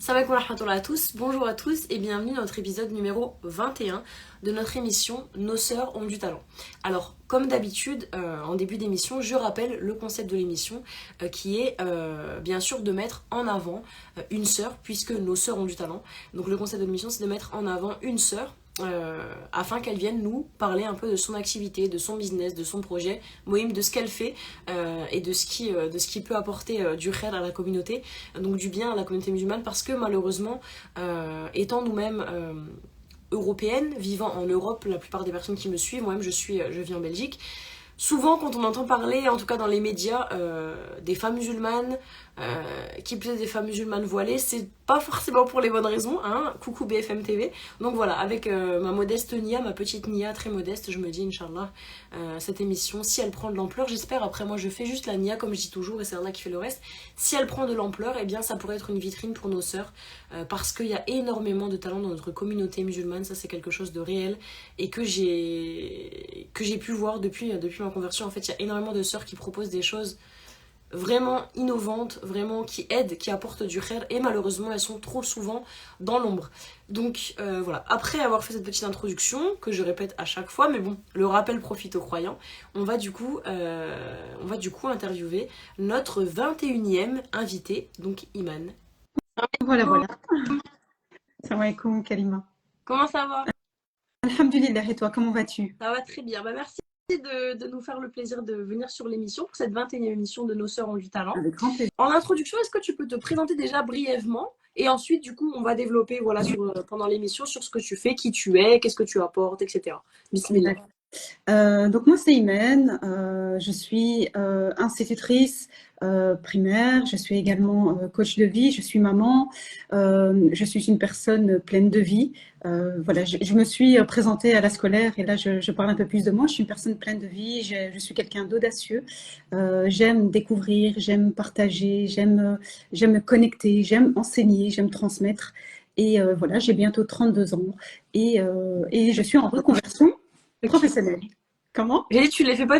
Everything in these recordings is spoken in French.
Salam alaikum wa rahmatullahi à tous, bonjour à tous et bienvenue dans notre épisode numéro 21 de notre émission Nos sœurs ont du talent. Alors, comme d'habitude, en début d'émission, je rappelle le concept de l'émission qui est bien sûr de mettre en avant une sœur, puisque nos sœurs ont du talent. Donc le concept de l'émission, c'est de mettre en avant une sœur afin qu'elle vienne nous parler un peu de son activité, de son business, de son projet, Moïm, de ce qu'elle fait et de ce qui peut apporter du khair à la communauté, donc du bien à la communauté musulmane, parce que malheureusement, étant nous-mêmes européennes, vivant en Europe, la plupart des personnes qui me suivent, moi-même je vis en Belgique, souvent quand on entend parler, en tout cas dans les médias, des femmes musulmanes, qui plus est des femmes musulmanes voilées, c'est pas forcément pour les bonnes raisons, hein. Coucou BFM TV. Donc voilà, avec ma modeste Nia, ma petite Nia très modeste, je me dis Inch'Allah, cette émission, si elle prend de l'ampleur, j'espère, après moi je fais juste la Nia comme je dis toujours et c'est Allah qui fait le reste, si elle prend de l'ampleur, eh bien ça pourrait être une vitrine pour nos sœurs, parce qu'il y a énormément de talents dans notre communauté musulmane, ça c'est quelque chose de réel et que j'ai pu voir depuis ma conversion. En fait, il y a énormément de sœurs qui proposent des choses vraiment innovantes, vraiment qui aident, qui apportent du khair, et malheureusement elles sont trop souvent dans l'ombre. Donc voilà, après avoir fait cette petite introduction, que je répète à chaque fois, mais bon, le rappel profite aux croyants, on va du coup interviewer notre 21e invité, donc Iman. Voilà, voilà. Salam alaikum, Kalima. Comment ça va? Alhamdulillah, et toi, comment vas-tu? Ça va très bien, bah merci de nous faire le plaisir de venir sur l'émission, pour cette 21e émission de Nos sœurs ont du talent. Avec grand plaisir. En introduction, est-ce que tu peux te présenter déjà brièvement et ensuite, du coup, on va développer voilà, pendant l'émission sur ce que tu fais, qui tu es, qu'est-ce que tu apportes, etc. Bismillah. Donc moi c'est Imen, je suis institutrice primaire, je suis également coach de vie, je suis maman, je suis une personne pleine de vie. Voilà, je me suis présentée à la scolaire et là je parle un peu plus de moi. Je suis une personne pleine de vie, je suis quelqu'un d'audacieux, j'aime découvrir, j'aime partager, j'aime me connecter, j'aime enseigner, j'aime transmettre. Et voilà, j'ai bientôt 32 ans et je suis en reconversion professionnelle. Comment? J'ai dit, tu les fais pas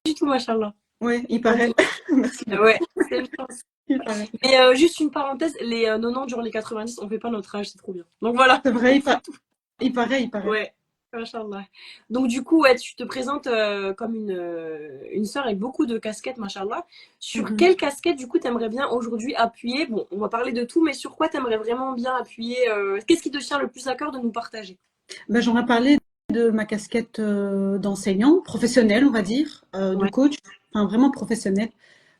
du tout, machallah. Oui, il paraît. Merci beaucoup. Ouais, c'est une chance. Il paraît. Mais juste une parenthèse, les 90 durant les 90, on fait pas notre âge, c'est trop bien. Donc voilà. C'est vrai, il paraît, il paraît. Ouais, machallah. Donc du coup, ouais, tu te présentes comme une sœur avec beaucoup de casquettes, machallah. Sur Mhm. quelle casquette, du coup, t'aimerais bien aujourd'hui appuyer? Bon, on va parler de tout, mais sur quoi t'aimerais vraiment bien appuyer? Qu'est-ce qui te tient le plus à cœur de nous partager? Ben, j'aurais parlé de ma casquette d'enseignant, professionnelle, on va dire, de Ouais. coach, enfin vraiment professionnelle.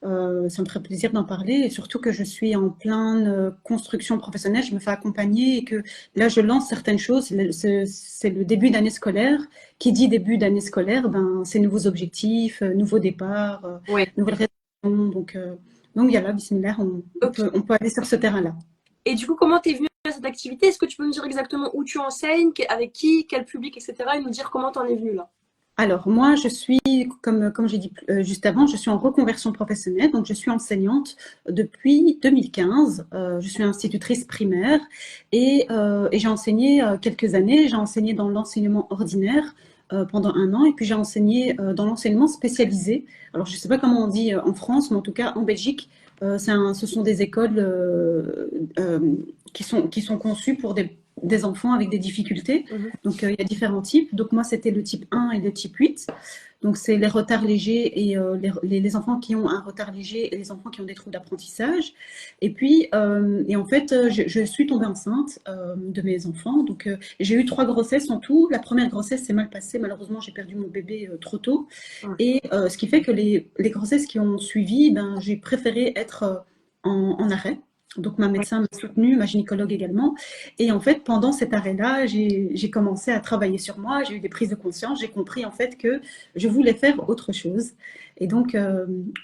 Ça me ferait plaisir d'en parler et surtout que je suis en pleine construction professionnelle, je me fais accompagner et que là je lance certaines choses. C'est le début d'année scolaire. Qui dit début d'année scolaire, ben, c'est nouveaux objectifs, nouveaux départs, Ouais. nouvelles résolutions. Donc voilà, bismillah, Ok. on peut aller sur ce terrain-là. Et du coup, comment t'es venue à cette activité? Est-ce que tu peux nous dire exactement où tu enseignes, avec qui, quel public, etc. et nous dire comment t'en es venue là? Alors, moi, je suis, comme j'ai dit juste avant, je suis en reconversion professionnelle, donc je suis enseignante depuis 2015. Je suis institutrice primaire et j'ai enseigné quelques années. J'ai enseigné dans l'enseignement ordinaire pendant 1 an et puis j'ai enseigné dans l'enseignement spécialisé. Alors, je ne sais pas comment on dit en France, mais en tout cas en Belgique, ce sont des écoles euh, qui sont conçues pour des enfants avec des difficultés. Mhm. Donc, il y a différents types. Donc, moi, c'était le type 1 et le type 8. Donc, c'est les retards légers et les enfants qui ont un retard léger et les enfants qui ont des troubles d'apprentissage. Et puis, et en fait, je suis tombée enceinte de mes enfants. Donc, j'ai eu 3 grossesses en tout. La première grossesse s'est mal passée. Malheureusement, j'ai perdu mon bébé trop tôt. Ouais. Et ce qui fait que les grossesses qui ont suivi, ben, j'ai préféré être en arrêt. Donc, ma médecin m'a soutenue, ma gynécologue également. Et en fait, pendant cet arrêt-là, j'ai commencé à travailler sur moi, j'ai eu des prises de conscience, j'ai compris en fait que je voulais faire autre chose. Et donc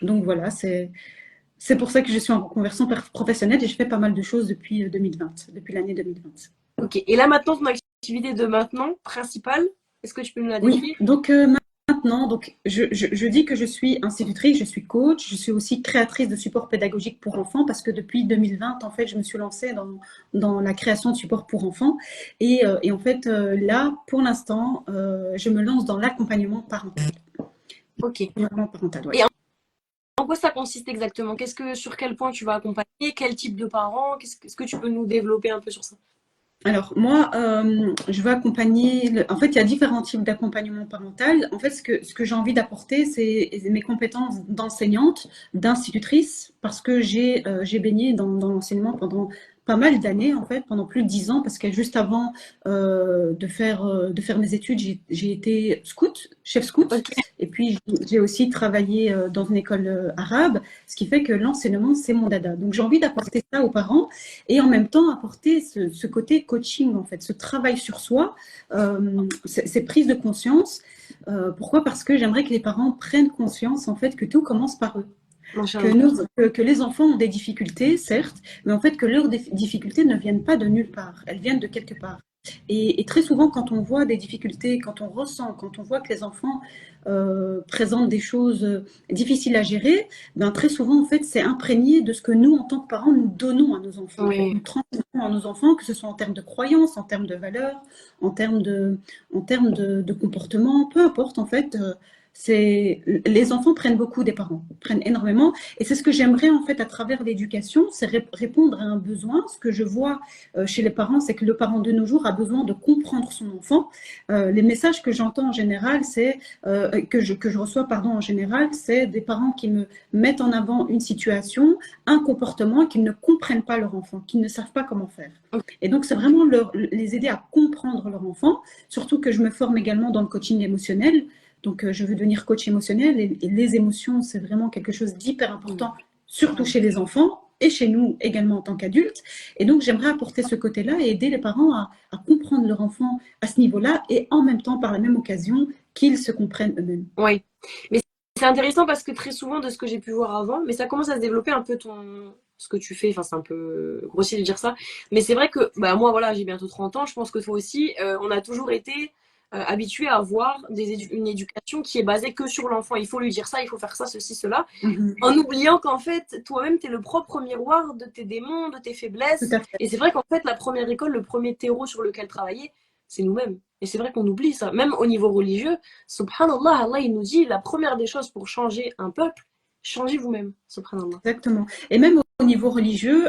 voilà, c'est pour ça que je suis en reconversion professionnelle et je fais pas mal de choses depuis 2020, depuis l'année 2020. Ok. Et là maintenant, ton activité de maintenant principale, est-ce que tu peux nous la Oui, décrire? donc maintenant, donc, je dis que je suis institutrice, je suis coach, je suis aussi créatrice de support pédagogique pour enfants parce que depuis 2020, en fait, je me suis lancée dans la création de support pour enfants. Et en fait, là, pour l'instant, je me lance dans l'accompagnement parental. Ok. Accompagnement parental, Et ouais. En quoi ça consiste exactement? Sur quel point tu vas accompagner? Quel type de parents? Est-ce que tu peux nous développer un peu sur ça? Alors moi, je veux accompagner en fait, il y a différents types d'accompagnement parental. En fait, ce que j'ai envie d'apporter, c'est mes compétences d'enseignante, d'institutrice, parce que j'ai baigné dans l'enseignement pendant pas mal d'années, en fait, pendant plus de 10 ans, parce que juste avant de faire mes études, j'ai été scout, chef scout, Ok. et puis j'ai aussi travaillé dans une école arabe, ce qui fait que l'enseignement, c'est mon dada. Donc j'ai envie d'apporter ça aux parents et en même temps apporter ce côté coaching, en fait, ce travail sur soi, ces prises de conscience. Pourquoi? Parce que j'aimerais que les parents prennent conscience, en fait, que tout commence par eux. Machallah. Que les enfants ont des difficultés, certes, mais en fait que leurs difficultés ne viennent pas de nulle part, elles viennent de quelque part. Et très souvent, quand on voit des difficultés, quand on ressent, quand on voit que les enfants présentent des choses difficiles à gérer, ben très souvent, en fait, c'est imprégné de ce que nous, en tant que parents, nous donnons à nos enfants. En fait, Oui. nous transmettons à nos enfants, que ce soit en termes de croyances, en termes de valeurs, en termes de comportement, peu importe, en fait. Les enfants prennent beaucoup des parents, prennent énormément, et c'est ce que j'aimerais en fait à travers l'éducation, c'est répondre à un besoin. Ce que je vois chez les parents, c'est que le parent de nos jours a besoin de comprendre son enfant. Les messages que j'entends en général, c'est que je reçois pardon en général, c'est des parents qui me mettent en avant une situation, un comportement, qu'ils ne comprennent pas leur enfant, qu'ils ne savent pas comment faire. Et donc c'est vraiment les aider à comprendre leur enfant, surtout que je me forme également dans le coaching émotionnel. Donc, je veux devenir coach émotionnel et les émotions, c'est vraiment quelque chose d'hyper important, surtout chez les enfants et chez nous également en tant qu'adultes. Et donc, j'aimerais apporter ce côté-là et aider les parents à comprendre leur enfant à ce niveau-là et en même temps, par la même occasion, qu'ils se comprennent eux-mêmes. Oui. Mais c'est intéressant parce que très souvent, de ce que j'ai pu voir avant, mais ça commence à se développer un peu ce que tu fais. Enfin, c'est un peu grossier de dire ça. Mais c'est vrai que, bah, moi, voilà, j'ai bientôt 30 ans. Je pense que toi aussi, on a toujours été habitué à avoir une éducation qui est basée que sur l'enfant. Il faut lui dire ça, il faut faire ça, ceci, cela. Mhm. En oubliant qu'en fait, toi-même, tu es le propre miroir de tes démons, de tes Tout faiblesses. à fait. Et c'est vrai qu'en fait, la première école, le premier terreau sur lequel travailler, c'est nous-mêmes. Et c'est vrai qu'on oublie ça. Même au niveau religieux, subhanallah, Allah, il nous dit la première des choses pour changer un peuple, changez vous-même. Subhanallah. Exactement. Et même au niveau religieux,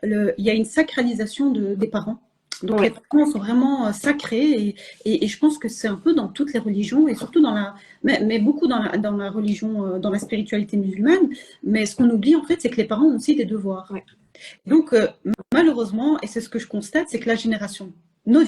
il y a une sacralisation des parents. Donc les Ouais. parents sont vraiment sacrés et je pense que c'est un peu dans toutes les religions et surtout mais beaucoup dans la religion, dans la spiritualité musulmane. Mais ce qu'on oublie en fait, c'est que les parents ont aussi des devoirs. Ouais. Donc malheureusement, et c'est ce que je constate, c'est que notre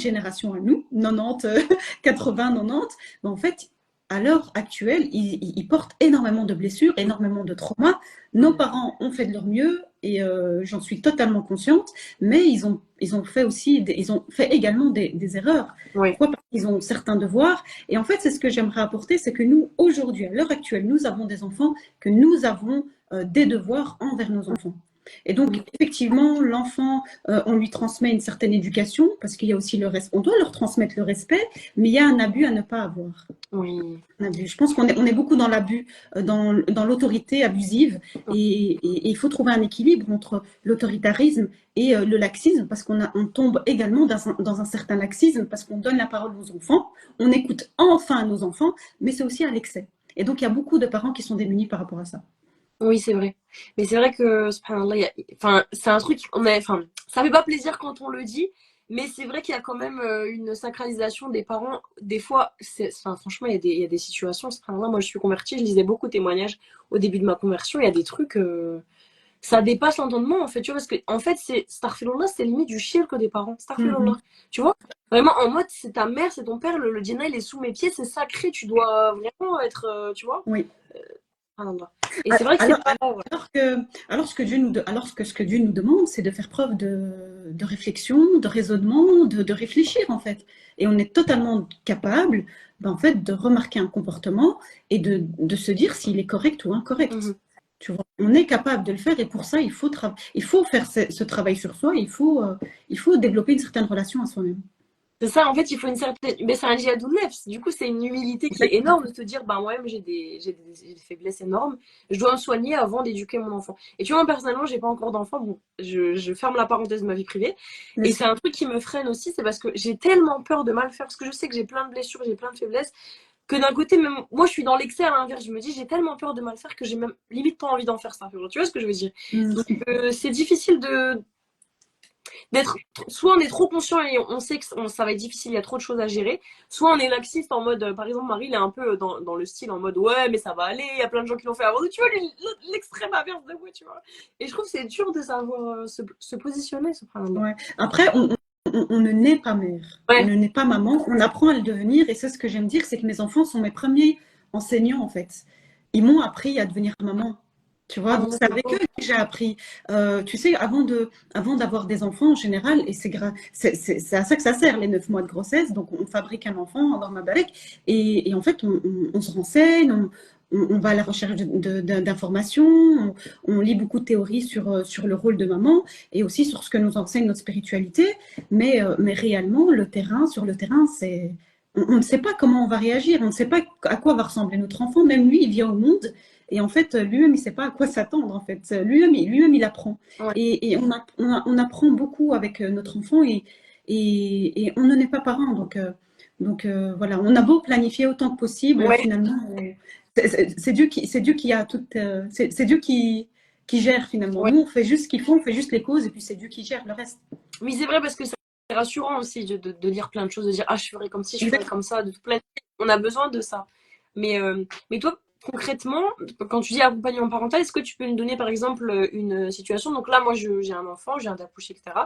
génération à nous, 90, 80, 90, ben, en fait, à l'heure actuelle, ils portent énormément de blessures, énormément de traumas. Nos parents ont fait de leur mieux et j'en suis totalement consciente, mais ils ont fait aussi, ils ont fait également des erreurs. Ouais. Pourquoi? Parce qu'ils ont certains devoirs. Et en fait, c'est ce que j'aimerais apporter, c'est que nous, aujourd'hui, à l'heure actuelle, nous avons des enfants, que nous avons des devoirs envers nos enfants. Et donc, effectivement, l'enfant, on lui transmet une certaine éducation, parce qu'il y a aussi le respect. On doit leur transmettre le respect, mais il y a un abus à ne pas avoir. Oui. Un abus. Je pense qu'on est beaucoup dans l'abus, dans l'autorité abusive, et il faut trouver un équilibre entre l'autoritarisme et le laxisme, parce on tombe également dans un certain laxisme, parce qu'on donne la parole aux enfants, on écoute enfin nos enfants, mais c'est aussi à l'excès. Et donc, il y a beaucoup de parents qui sont démunis par rapport à ça. Oui, c'est vrai. Mais c'est vrai que, subhanallah, enfin, c'est un truc, enfin, ça fait pas plaisir quand on le dit, mais c'est vrai qu'il y a quand même une sacralisation des parents. Des fois, enfin, franchement, il y a des situations, subhanallah, moi je suis convertie, je lisais beaucoup de témoignages au début de ma conversion, il y a des trucs, ça dépasse l'entendement, en fait, tu vois, parce que, en fait, Astaghfirullah, c'est limite du shirk des parents, Mhm. Astaghfirullah, tu vois, vraiment, en mode, c'est ta mère, c'est ton père, le djinna, il est sous mes pieds, c'est sacré, tu dois vraiment être, tu vois, Oui. subhanallah. Et c'est vrai que c'est Alors, pas, ouais. ce que Dieu nous demande, c'est de faire preuve de réflexion, de raisonnement, de réfléchir en fait. Et on est totalement capable, ben, en fait, de remarquer un comportement et de se dire s'il est correct ou incorrect. Mhm. Tu vois, on est capable de le faire et pour ça, il faut faire ce travail sur soi. Il faut développer une certaine relation à soi-même. C'est ça, en fait, il faut une certaine. Mais c'est un djihad nefs. Du coup, c'est une humilité qui est Exactement. énorme de te dire, bah, moi-même, j'ai des faiblesses énormes. Je dois me soigner avant d'éduquer mon enfant. Et tu vois, moi, personnellement, j'ai pas encore d'enfant. Bon, je ferme la parenthèse de ma vie privée. Bien Et sûr. c'est un truc qui me freine aussi, c'est parce que j'ai tellement peur de mal faire. Parce que je sais que j'ai plein de blessures, j'ai plein de faiblesses. que d'un côté, même moi, je suis dans l'excès à l'inverse. Je me dis, j'ai tellement peur de mal faire que j'ai même limite pas envie d'en faire ça. Tu vois ce que je veux dire? Donc, c'est difficile d'être. Soit on est trop conscient et on sait que ça va être difficile, il y a trop de choses à gérer. Soit on est laxiste en mode, par exemple, Marie, il est un peu dans le style en mode, ouais, mais ça va aller, il y a plein de gens qui l'ont fait avant nous. Tu vois, l'extrême inverse de moi, tu vois. Et je trouve que c'est dur de savoir se positionner, subhanallah. Ouais. Après, on ne naît pas mère, on Ouais. ne naît pas maman, on apprend à le devenir. Et c'est ce que j'aime dire, c'est que mes enfants sont mes premiers enseignants en fait. Ils m'ont appris à devenir maman. Tu vois, Ah, donc mais c'est c'est avec beau. eux que j'ai appris. Tu sais, avant d'avoir des enfants en général, et c'est à ça que ça sert, les 9 mois de grossesse. Donc on fabrique un enfant dans ma barrique, et en fait on se renseigne, on va à la recherche d'informations, on lit beaucoup de théories sur le rôle de maman et aussi sur ce que nous enseigne notre spiritualité. Mais réellement, sur le terrain, on ne sait pas comment on va réagir, on ne sait pas à quoi va ressembler notre enfant. Même lui, il vient au monde et en fait, lui-même, il ne sait pas à quoi s'attendre. En fait, lui-même, il apprend. Ouais. Et on apprend beaucoup avec notre enfant et on ne est pas parent. Donc voilà, on a beau planifier autant que possible, Ouais. finalement, c'est Dieu qui a tout, c'est Dieu qui gère finalement. Ouais. Nous, on fait juste ce qu'il faut, on fait juste les causes et puis c'est Dieu qui gère le reste. Mais c'est vrai parce que c'est rassurant aussi de lire plein de choses, de dire, ah, je ferai comme ci, je ferai Exactement. comme ça, de tout planifier. On a besoin de ça. Mais toi, concrètement, quand tu dis accompagnement parental, est-ce que tu peux me donner par exemple une situation? Donc là, moi, j'ai un enfant, je viens d'accoucher, etc.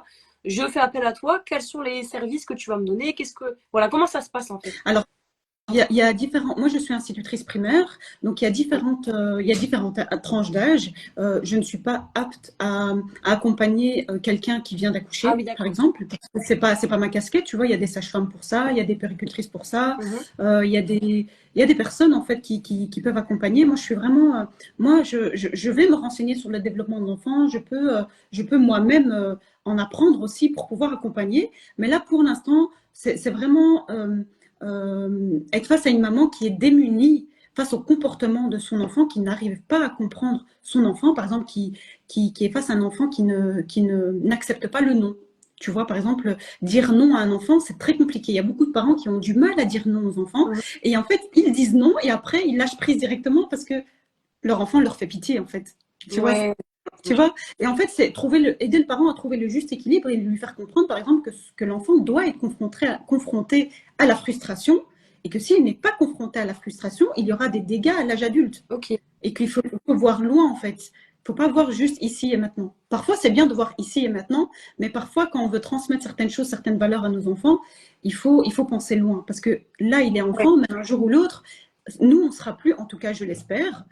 Je fais appel à toi. Quels sont les services que tu vas me donner? Voilà, comment ça se passe en fait? Alors, il y a différents. Moi, je suis institutrice primaire, donc il y a différentes tranches d'âge. Je ne suis pas apte à accompagner quelqu'un qui vient Ah d'accoucher, oui, par d'accord. exemple. C'est pas ma casquette, tu vois. Il y a des sages-femmes pour ça, il y a des puéricultrices pour ça, Mhm. il y a des personnes en fait qui peuvent accompagner. Moi, je suis vraiment, moi, je vais me renseigner sur le développement de l'enfant. Je peux moi-même en apprendre aussi pour pouvoir accompagner. Mais là, pour l'instant, c'est vraiment être face à une maman qui est démunie face au comportement de son enfant, qui n'arrive pas à comprendre son enfant, par exemple, qui est face à un enfant n'accepte pas le non. Tu vois, par exemple, dire non à un enfant, c'est très compliqué. Il y a beaucoup de parents qui ont du mal à dire non aux enfants. Mhm. Et en fait, ils disent non et après, ils lâchent prise directement parce que leur enfant leur fait pitié, en fait. Tu vois, Ouais. tu vois? Et en fait, c'est aider le parent à trouver le juste équilibre et lui faire comprendre, par exemple, que l'enfant doit être confronté à la frustration et que s'il n'est pas confronté à la frustration, il y aura des dégâts à l'âge adulte. Ok. Et faut voir loin, en fait. Il ne faut pas voir juste ici et maintenant. Parfois, c'est bien de voir ici et maintenant, mais parfois, quand on veut transmettre certaines choses, certaines valeurs à nos enfants, il faut penser loin. Parce que là, il est Ouais. enfant, mais un jour ou l'autre, nous, on ne sera plus, en tout cas, je l'espère,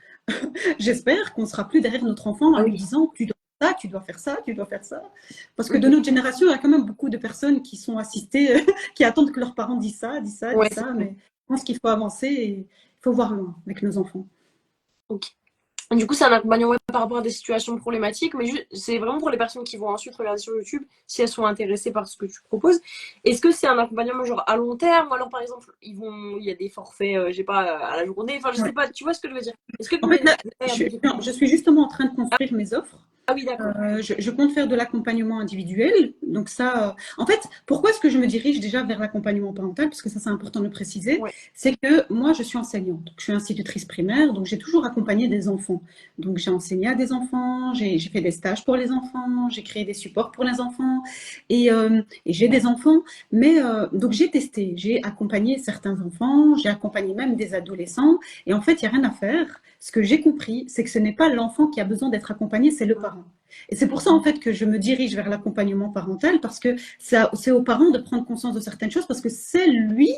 j'espère qu'on ne sera plus derrière notre enfant en Ah lui oui. disant tu dois faire ça, tu dois faire ça, tu dois faire ça. Parce que de Mhm. notre génération, il y a quand même beaucoup de personnes qui sont assistées, qui attendent que leurs parents disent ça, disent ça, Ouais, disent c'est ça. vrai. Mais je pense qu'il faut avancer et il faut voir loin avec nos enfants. Ok. Du coup, c'est un accompagnement par rapport à des situations problématiques, mais c'est vraiment pour les personnes qui vont ensuite regarder sur YouTube si elles sont intéressées par ce que tu proposes. Est-ce que c'est un accompagnement genre à long terme ou alors par exemple il y a des forfaits, je sais pas, à la journée, enfin je sais Ouais. pas, tu vois ce que je veux dire? Est-ce que tu En peux me fait, là, détailler un peu? je suis justement en train de construire mes offres. Ah oui, d'accord. Je compte faire de l'accompagnement individuel. Donc ça, en fait, pourquoi est-ce que je me dirige déjà vers l'accompagnement parental? Parce que ça, c'est important de le préciser. Ouais. C'est que moi, je suis enseignante. Donc, je suis institutrice primaire. Donc, j'ai toujours accompagné des enfants. Donc, j'ai enseigné à des enfants. J'ai fait des stages pour les enfants. J'ai créé des supports pour les enfants. Et j'ai des enfants. Mais donc, j'ai testé. J'ai accompagné certains enfants. J'ai accompagné même des adolescents. Et en fait, il n'y a rien à faire. Ce que j'ai compris, c'est que ce n'est pas l'enfant qui a besoin d'être accompagné, c'est le parent. Et c'est pour ça, en fait, que je me dirige vers l'accompagnement parental, parce que c'est aux parents de prendre conscience de certaines choses, parce que c'est lui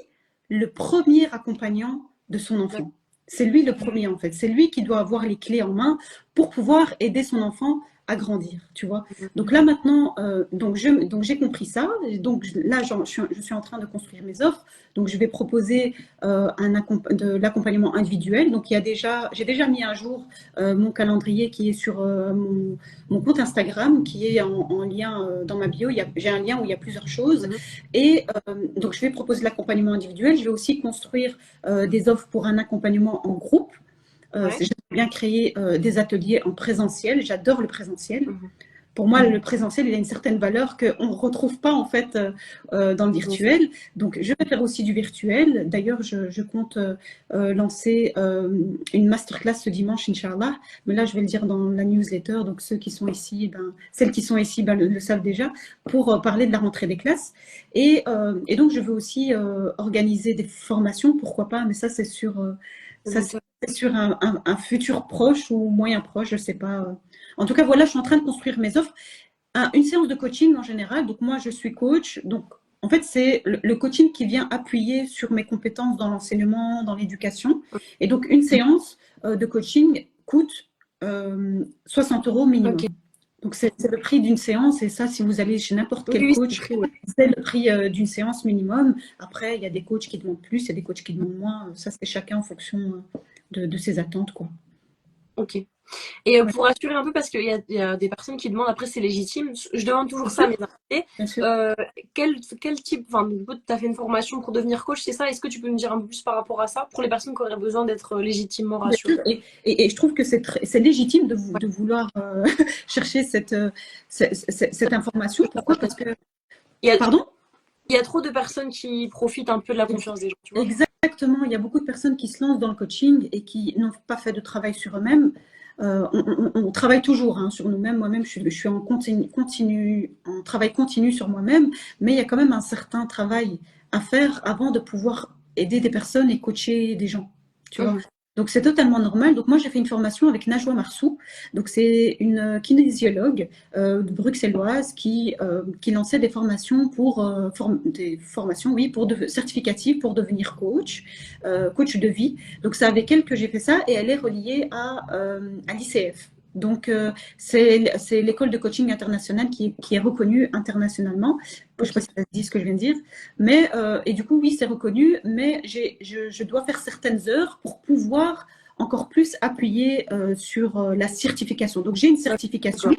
le premier accompagnant de son D'accord. enfant. C'est lui le premier, en fait. C'est lui qui doit avoir les clés en main pour pouvoir aider son enfant à grandir, tu vois. Donc là, maintenant, donc j'ai compris ça. Et donc là, je suis en train de construire mes offres. Donc, je vais proposer de l'accompagnement individuel. Donc, j'ai déjà mis à jour mon calendrier qui est sur mon compte Instagram, qui est en lien dans ma bio. J'ai un lien où il y a plusieurs choses. Mhm. Et donc, je vais proposer l'accompagnement individuel. Je vais aussi construire des offres pour un accompagnement en groupe. Ouais. J'aimerais bien créer des ateliers en présentiel. J'adore le présentiel. Mhm. Pour moi, le présentiel, il a une certaine valeur qu'on ne retrouve pas en fait dans le virtuel. Donc, je vais faire aussi du virtuel. D'ailleurs, je compte lancer une masterclass ce dimanche, Inch'Allah. Mais là, je vais le dire dans la newsletter. Donc, ceux qui sont ici, celles qui sont ici le savent déjà, pour parler de la rentrée des classes. Et donc, je veux aussi organiser des formations, pourquoi pas, mais ça, c'est sur, ça, c'est sur un futur proche ou moyen proche, je ne sais pas. En tout cas, voilà, je suis en train de construire mes offres. Une séance de coaching en général, donc moi, je suis coach, donc en fait, c'est le coaching qui vient appuyer sur mes compétences dans l'enseignement, dans l'éducation. Et donc, une séance de coaching coûte 60 € minimum. Ok. Donc, c'est le prix d'une séance. Et ça, si vous allez chez n'importe quel Oui, coach, c'est le prix d'une séance minimum. Après, il y a des coachs qui demandent plus, il y a des coachs qui demandent moins. Ça, c'est chacun en fonction de ses attentes, quoi. ok. Et Ouais, pour rassurer un peu, parce qu'il y a des personnes qui demandent, après c'est légitime, je demande toujours bien ça à sûr, mes invités, bien sûr. quel type, enfin du coup tu as fait une formation pour devenir coach, c'est ça? Est-ce que tu peux me dire un peu plus par rapport à ça, pour les personnes qui auraient besoin d'être légitimement Bien rassurées? sûr. Et je trouve que c'est légitime Ouais, de vouloir chercher cette information. Pourquoi? Parce que, il y a, pardon? il y a trop de personnes qui profitent un peu de la confiance des gens, tu vois. Exactement, il y a beaucoup de personnes qui se lancent dans le coaching et qui n'ont pas fait de travail sur eux-mêmes. On travaille toujours hein, sur nous-mêmes. Moi-même, je suis en travail continu sur moi-même, mais il y a quand même un certain travail à faire avant de pouvoir aider des personnes et coacher des gens. Tu vois? Mhm. Donc c'est totalement normal. Donc moi j'ai fait une formation avec Najwa Marsou. Donc c'est une kinésiologue bruxelloise qui lançait des formations des formations oui certificatives pour devenir coach de vie. Donc c'est avec elle que j'ai fait ça et elle est reliée à l'ICF. Donc c'est l'école de coaching internationale qui est reconnue internationalement. Je ne sais Ok. pas si ça se dit ce que je viens de dire, mais et du coup oui c'est reconnu, mais je dois faire certaines heures pour pouvoir encore plus appuyer sur la certification. Donc j'ai une certification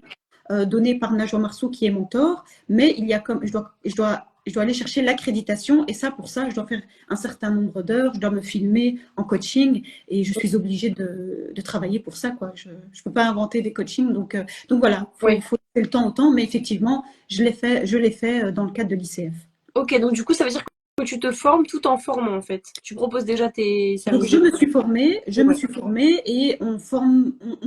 D'accord. donnée par Najwa Marsou qui est mentor, mais il y a comme je dois aller chercher l'accréditation et ça pour ça je dois faire un certain nombre d'heures, je dois me filmer en coaching et je suis obligée de travailler pour ça quoi. Je peux pas inventer des coachings donc voilà, Ouais. faut laisser le temps au temps, mais effectivement je l'ai fait dans le cadre de l'ICF. Ok, donc du coup ça veut dire que tu te formes tout en formant en fait. Tu proposes déjà tes Donc services de... je me Ouais. suis formée et on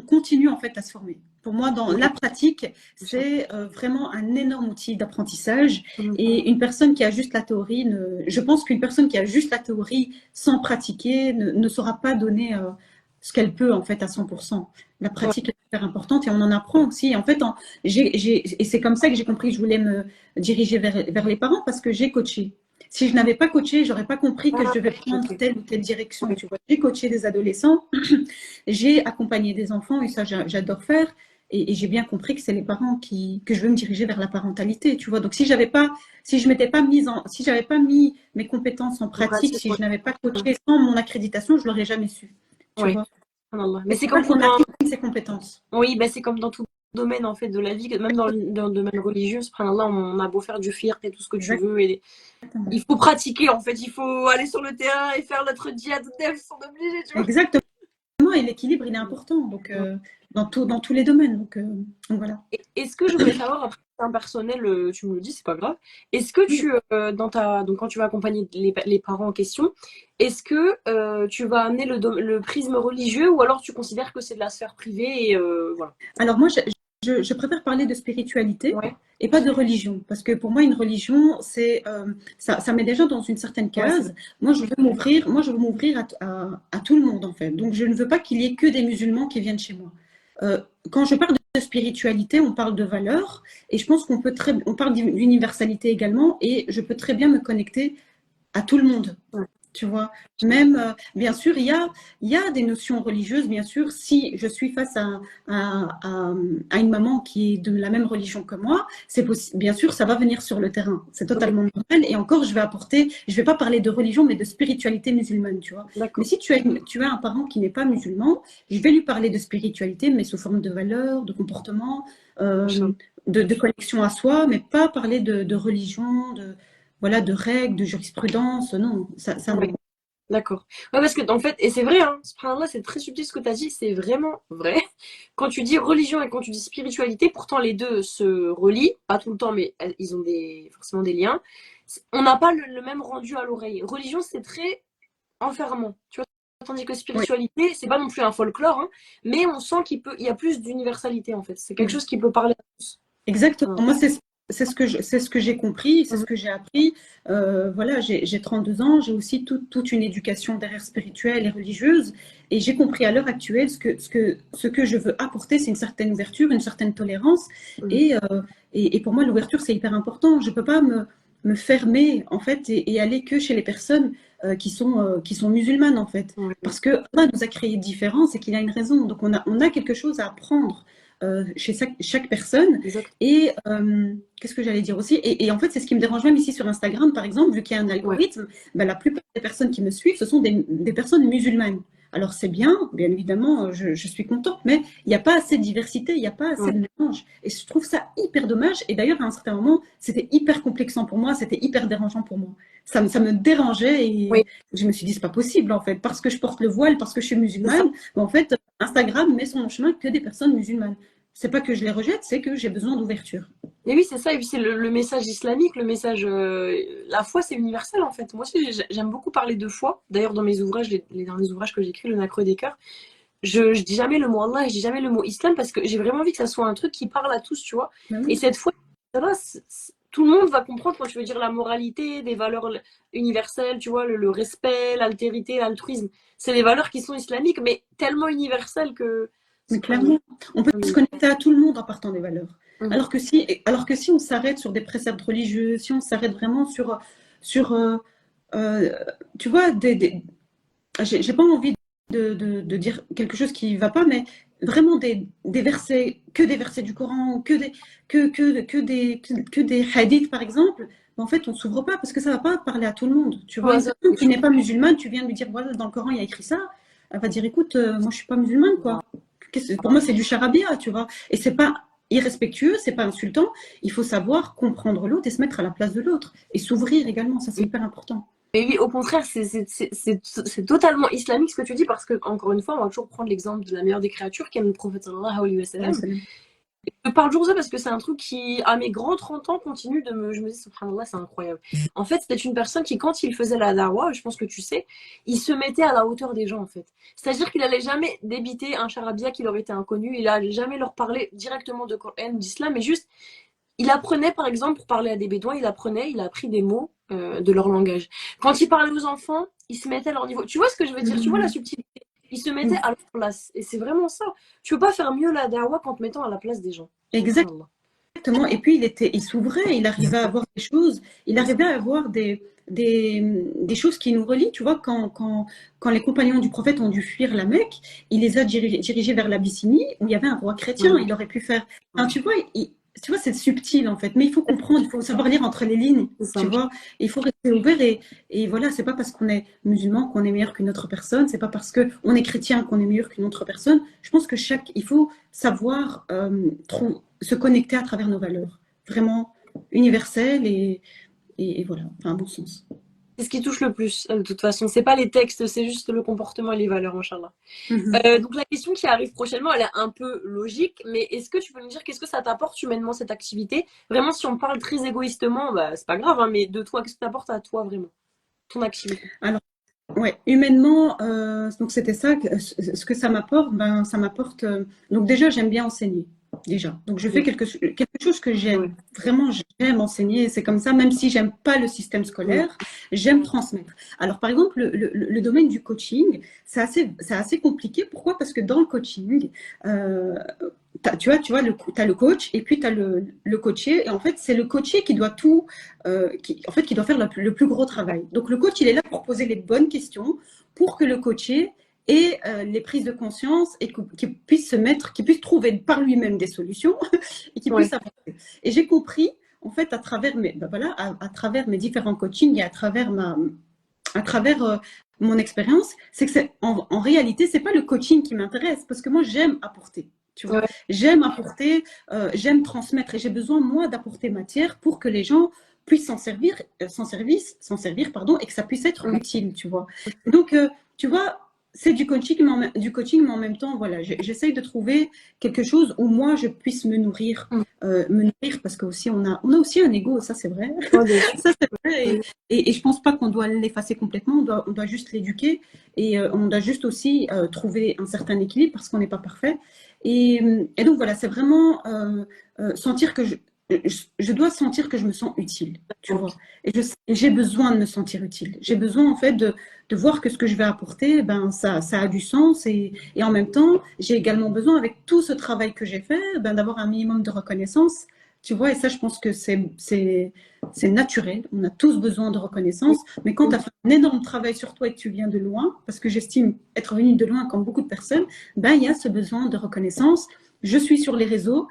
continue en fait à se former. Pour moi, dans la pratique, c'est vraiment un énorme outil d'apprentissage. Mhm. Et une personne qui a juste la théorie, je pense qu'une personne qui a juste la théorie sans pratiquer ne saura pas donner ce qu'elle peut en fait à 100%. La Ouais. pratique est super importante et on en apprend aussi. En fait, et c'est comme ça que j'ai compris que je voulais me diriger vers les parents parce que j'ai coaché. Si je n'avais pas coaché, j'aurais pas compris que je Ah, devais prendre ok. telle ou telle direction. Ouais. Tu vois, j'ai coaché des adolescents, j'ai accompagné des enfants et ça j'adore faire. Et j'ai bien compris que c'est les parents que je veux me diriger vers la parentalité. Tu vois, donc si je m'étais pas si j'avais pas mis mes compétences en En pratique, pratique, si ouais. je n'avais pas coaché sans mon accréditation, je l'aurais jamais su. Tu Ouais. vois, Subhanallah. Mais c'est c'est pour ça comme qu'on dans... acquis ces compétences. Oui, bah c'est comme dans tout domaine en fait de la vie, même dans le domaine religieux, subhanallah, on a beau faire du fiqh et tout ce que tu veux, et Exactement. il faut pratiquer en fait, il faut aller sur le terrain et faire notre djihad nefs, on est obligé, tu vois. Exactement. Et l'équilibre, il est important. Donc dans tous les domaines. Donc voilà. Est-ce que je voulais savoir, après c'est un personnel, tu me le dis, c'est pas grave. Est-ce que Oui. tu, donc quand tu vas accompagner les parents en question, est-ce que tu vas amener le prisme religieux ou alors tu considères que c'est de la sphère privée et voilà. Alors moi, je préfère parler de spiritualité Ouais, et pas de religion, parce que pour moi, une religion, ça met déjà dans une certaine ouais, c'est vrai. case. Moi, je veux m'ouvrir à tout le monde en fait. Donc, je ne veux pas qu'il y ait que des musulmans qui viennent chez moi. Quand je parle de spiritualité, on parle de valeurs, et je pense on parle d'universalité également, et je peux très bien me connecter à tout le monde. Ouais. Tu vois, même, bien sûr, il y a des notions religieuses, bien sûr, si je suis face à une maman qui est de la même religion que moi, c'est possible, bien sûr, ça va venir sur le terrain. C'est Ok, totalement normal. Et encore, je vais pas parler de religion, mais de spiritualité musulmane, tu vois. Mais d'accord. si tu as un parent qui n'est pas musulman, je vais lui parler de spiritualité, mais sous forme de valeurs, de comportement, Machin. de connexion à soi, mais pas parler de religion, voilà, de règles, de jurisprudence, non, ça Ouais. non. D'accord. Ouais, parce que en fait, et c'est vrai, hein, subhanallah, c'est très subtil ce que tu as dit, c'est vraiment vrai. Quand tu dis religion et quand tu dis spiritualité, pourtant les deux se relient, pas tout le temps, mais ils ont forcément des liens. On n'a pas le même rendu à l'oreille. Religion, c'est très enfermant, tu vois, tandis que Oui. spiritualité, c'est pas non plus un folklore, hein, mais on sent il y a plus d'universalité en fait. C'est quelque chose qui peut parler à tous. Exactement. Voilà. Moi, c'est ce que j'ai compris, c'est ce Mhm. que j'ai appris. Voilà, j'ai 32 ans, j'ai aussi toute une éducation derrière spirituelle et religieuse. Et j'ai compris à l'heure actuelle ce que je veux apporter, c'est une certaine ouverture, une certaine tolérance. Mhm. Et, et pour moi, l'ouverture, c'est hyper important. Je ne peux pas me fermer, en fait, et aller que chez les personnes qui sont musulmanes, en fait. Ouais, Parce que Allah nous a créés différents, c'est qu'il a une raison. Donc, on a quelque chose à apprendre chez chaque personne. exact. Et qu'est-ce que j'allais dire aussi et en fait, c'est ce qui me dérange même ici sur Instagram, par exemple, vu qu'il y a un Ouais. algorithme, ben, la plupart des personnes qui me suivent, ce sont des personnes musulmanes. Alors c'est bien évidemment, je suis contente, mais il n'y a pas assez de diversité, il n'y a pas assez Ouais. de mélange. Et je trouve ça hyper dommage. Et d'ailleurs, à un certain moment, c'était hyper complexant pour moi, c'était hyper dérangeant pour moi. Ça me dérangeait Oui, et je me suis dit, c'est pas possible en fait, parce que je porte le voile, parce que je suis c'est ça. musulmane, mais en fait, Instagram met sur mon chemin que des personnes musulmanes. C'est pas que je les rejette, c'est que j'ai besoin d'ouverture. Et oui, c'est ça. Et puis c'est le message islamique, le message, la foi, c'est universel en fait. Moi aussi, j'aime beaucoup parler de foi. D'ailleurs, dans mes ouvrages, les derniers ouvrages que j'écris, le Nacre des cœurs, je dis jamais le mot Allah et je dis jamais le mot islam parce que j'ai vraiment envie que ça soit un truc qui parle à tous, tu vois. Ben Et oui, cette foi, ça va, tout le monde va comprendre quand tu veux dire la moralité, des valeurs universelles, tu vois, le respect, l'altérité, l'altruisme. C'est des valeurs qui sont islamiques, mais tellement universelles que. mais clairement, on peut se connecter à tout le monde en partant des valeurs. Mhm. Alors que si on s'arrête sur des préceptes religieux, si on s'arrête vraiment sur euh, tu vois, j'ai pas envie de dire quelque chose qui va pas, mais vraiment des versets, que des versets du Coran, que des hadiths par exemple, en fait on s'ouvre pas parce que ça va pas parler à tout le monde. Tu Au vois, une hasard personne des qui n'est choses. pas musulmane, tu viens de lui dire voilà, dans le Coran il y a écrit ça, elle va dire écoute, moi je suis pas musulmane quoi. Pour moi c'est du charabia, tu vois, et c'est pas irrespectueux, c'est pas insultant, il faut savoir comprendre l'autre et se mettre à la place de l'autre et s'ouvrir également, ça c'est hyper important. Mais oui, au contraire, c'est totalement islamique ce que tu dis parce que, encore une fois, on va toujours prendre l'exemple de la meilleure des créatures qui est le prophète sallallahu alayhi wa sallam. Je parle toujours de ça parce que c'est un truc qui, à mes grands 30 ans, continue de me. Je me dis, subhanallah, c'est incroyable. En fait, c'était une personne qui, quand il faisait la dawa, je pense que tu sais, il se mettait à la hauteur des gens, en fait. C'est-à-dire qu'il allait jamais débiter un charabia qui leur était inconnu, il allait jamais leur parler directement de Coran, d'islam, mais juste, il apprenait, par exemple, pour parler à des bédouins, il a appris des mots de leur langage. Quand il parlait aux enfants, il se mettait à leur niveau. Tu vois ce que je veux dire? Tu vois la subtilité? Il se mettait à leur place. Et c'est vraiment ça. Tu peux pas faire mieux la dawa qu'en te mettant à la place des gens. Subhanallah. Exactement. Et puis il s'ouvrait, il arrivait à avoir des choses, il C'est ça. arrivait à avoir des choses qui nous relient. Tu vois, quand les compagnons du prophète ont dû fuir la Mecque, il les a dirigés vers l'Abyssinie, où il y avait un roi chrétien. Ouais, Il aurait pu faire. Enfin, ouais. tu vois, c'est subtil en fait, mais il faut comprendre, il faut savoir lire entre les lignes. C'est ça. Tu vois, il faut rester ouvert et voilà, c'est pas parce qu'on est musulman qu'on est meilleur qu'une autre personne, c'est pas parce qu'on est chrétien qu'on est meilleur qu'une autre personne. Je pense que il faut savoir se connecter à travers nos valeurs, vraiment universelles et voilà, enfin, un bon sens. C'est ce qui touche le plus, de toute façon. C'est pas les textes, c'est juste le comportement et les valeurs, Inch'Allah. Mhm. Donc la question qui arrive prochainement, elle est un peu logique, mais est-ce que tu peux me dire qu'est-ce que ça t'apporte humainement cette activité? Vraiment, si on parle très égoïstement, bah, c'est pas grave, hein, mais de toi, qu'est-ce que ça t'apporte à toi vraiment, ton activité? Alors, ouais, humainement, donc c'était ça, ce que ça m'apporte, ben, ça m'apporte. Donc déjà, j'aime bien enseigner, déjà. Donc je fais Oui, quelque chose que oui, j'aime. Vraiment, j'aime enseigner. C'est comme ça, même si j'aime pas le système oui, scolaire, j'aime transmettre. Alors par exemple, le domaine du coaching, c'est assez compliqué. Pourquoi? Parce que dans le coaching, euh, tu vois, tu as le coach et puis tu as le coaché. Et en fait, c'est le coaché qui doit tout, en fait, qui doit faire le plus gros travail. Donc, le coach, il est là pour poser les bonnes questions pour que le coaché ait les prises de conscience et qu'il puisse se mettre, qu'il puisse trouver par lui-même des solutions et qu'il puisse oui, avancer. Et j'ai compris, en fait, à travers ben voilà, à travers mes différents coachings et à travers mon expérience, c'est que en réalité, c'est pas le coaching qui m'intéresse parce que moi, j'aime apporter. Tu vois, ouais, j'aime apporter, j'aime transmettre et j'ai besoin, moi, d'apporter matière pour que les gens puisse s'en servir, pardon, et que ça puisse être utile, tu vois. Donc, tu vois, c'est du coaching, mais en même temps, voilà, j'essaye de trouver quelque chose où moi je puisse me nourrir parce que aussi on a aussi un ego, ça c'est vrai, Ouais, bien sûr. ça c'est vrai, et je pense pas qu'on doit l'effacer complètement, on doit juste l'éduquer et on doit juste aussi trouver un certain équilibre parce qu'on n'est pas parfait. Et donc voilà, c'est vraiment sentir que je dois sentir que je me sens utile, tu vois. Et j'ai besoin de me sentir utile. J'ai besoin en fait de voir que ce que je vais apporter, ben, ça a du sens. Et en même temps, j'ai également besoin, avec tout ce travail que j'ai fait, ben, d'avoir un minimum de reconnaissance. Tu vois, et ça, je pense que c'est naturel. On a tous besoin de reconnaissance. Mais quand tu as fait un énorme travail sur toi et que tu viens de loin, parce que j'estime être venu de loin comme beaucoup de personnes, ben, il y a ce besoin de reconnaissance. Je suis sur les réseaux.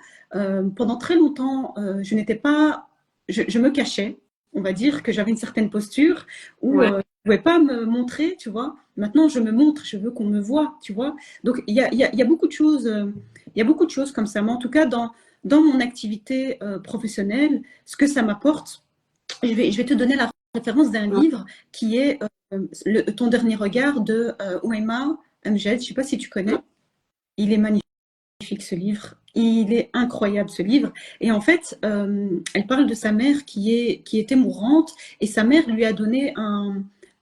Pendant très longtemps, je n'étais pas... Je me cachais. On va dire que j'avais une certaine posture où Ouais. je ne pouvais pas me montrer, tu vois. Maintenant, je me montre, je veux qu'on me voit, tu vois. Donc, il y a beaucoup de choses, il y a beaucoup de choses comme ça. Mais en tout cas, dans mon activité professionnelle, ce que ça m'apporte, je vais te donner la référence d'un livre qui est Ton dernier regard de Ouaima Amjad. Je ne sais pas si tu connais. Il est magnifique ce livre. Il est incroyable ce livre. Et en fait, elle parle de sa mère qui était mourante et sa mère lui a donné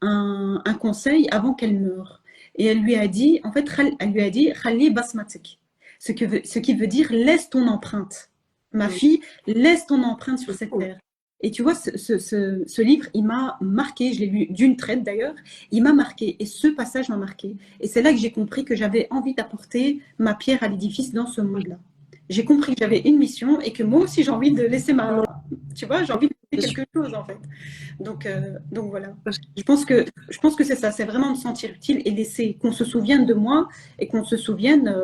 un conseil avant qu'elle meure. Et elle lui a dit, en fait, elle lui a dit, Khali basmatik, ce qui veut dire laisse ton empreinte. Ma fille, laisse ton empreinte sur cette terre. Et tu vois, ce livre, il m'a marqué, je l'ai lu d'une traite d'ailleurs, il m'a marqué et ce passage m'a marqué. Et c'est là que j'ai compris que j'avais envie d'apporter ma pierre à l'édifice dans ce monde-là. J'ai compris que j'avais une mission et que moi aussi j'ai envie de laisser tu vois, j'ai envie de laisser quelque chose en fait. Donc voilà. Je pense que c'est ça, c'est vraiment me sentir utile et laisser qu'on se souvienne de moi et qu'on se souvienne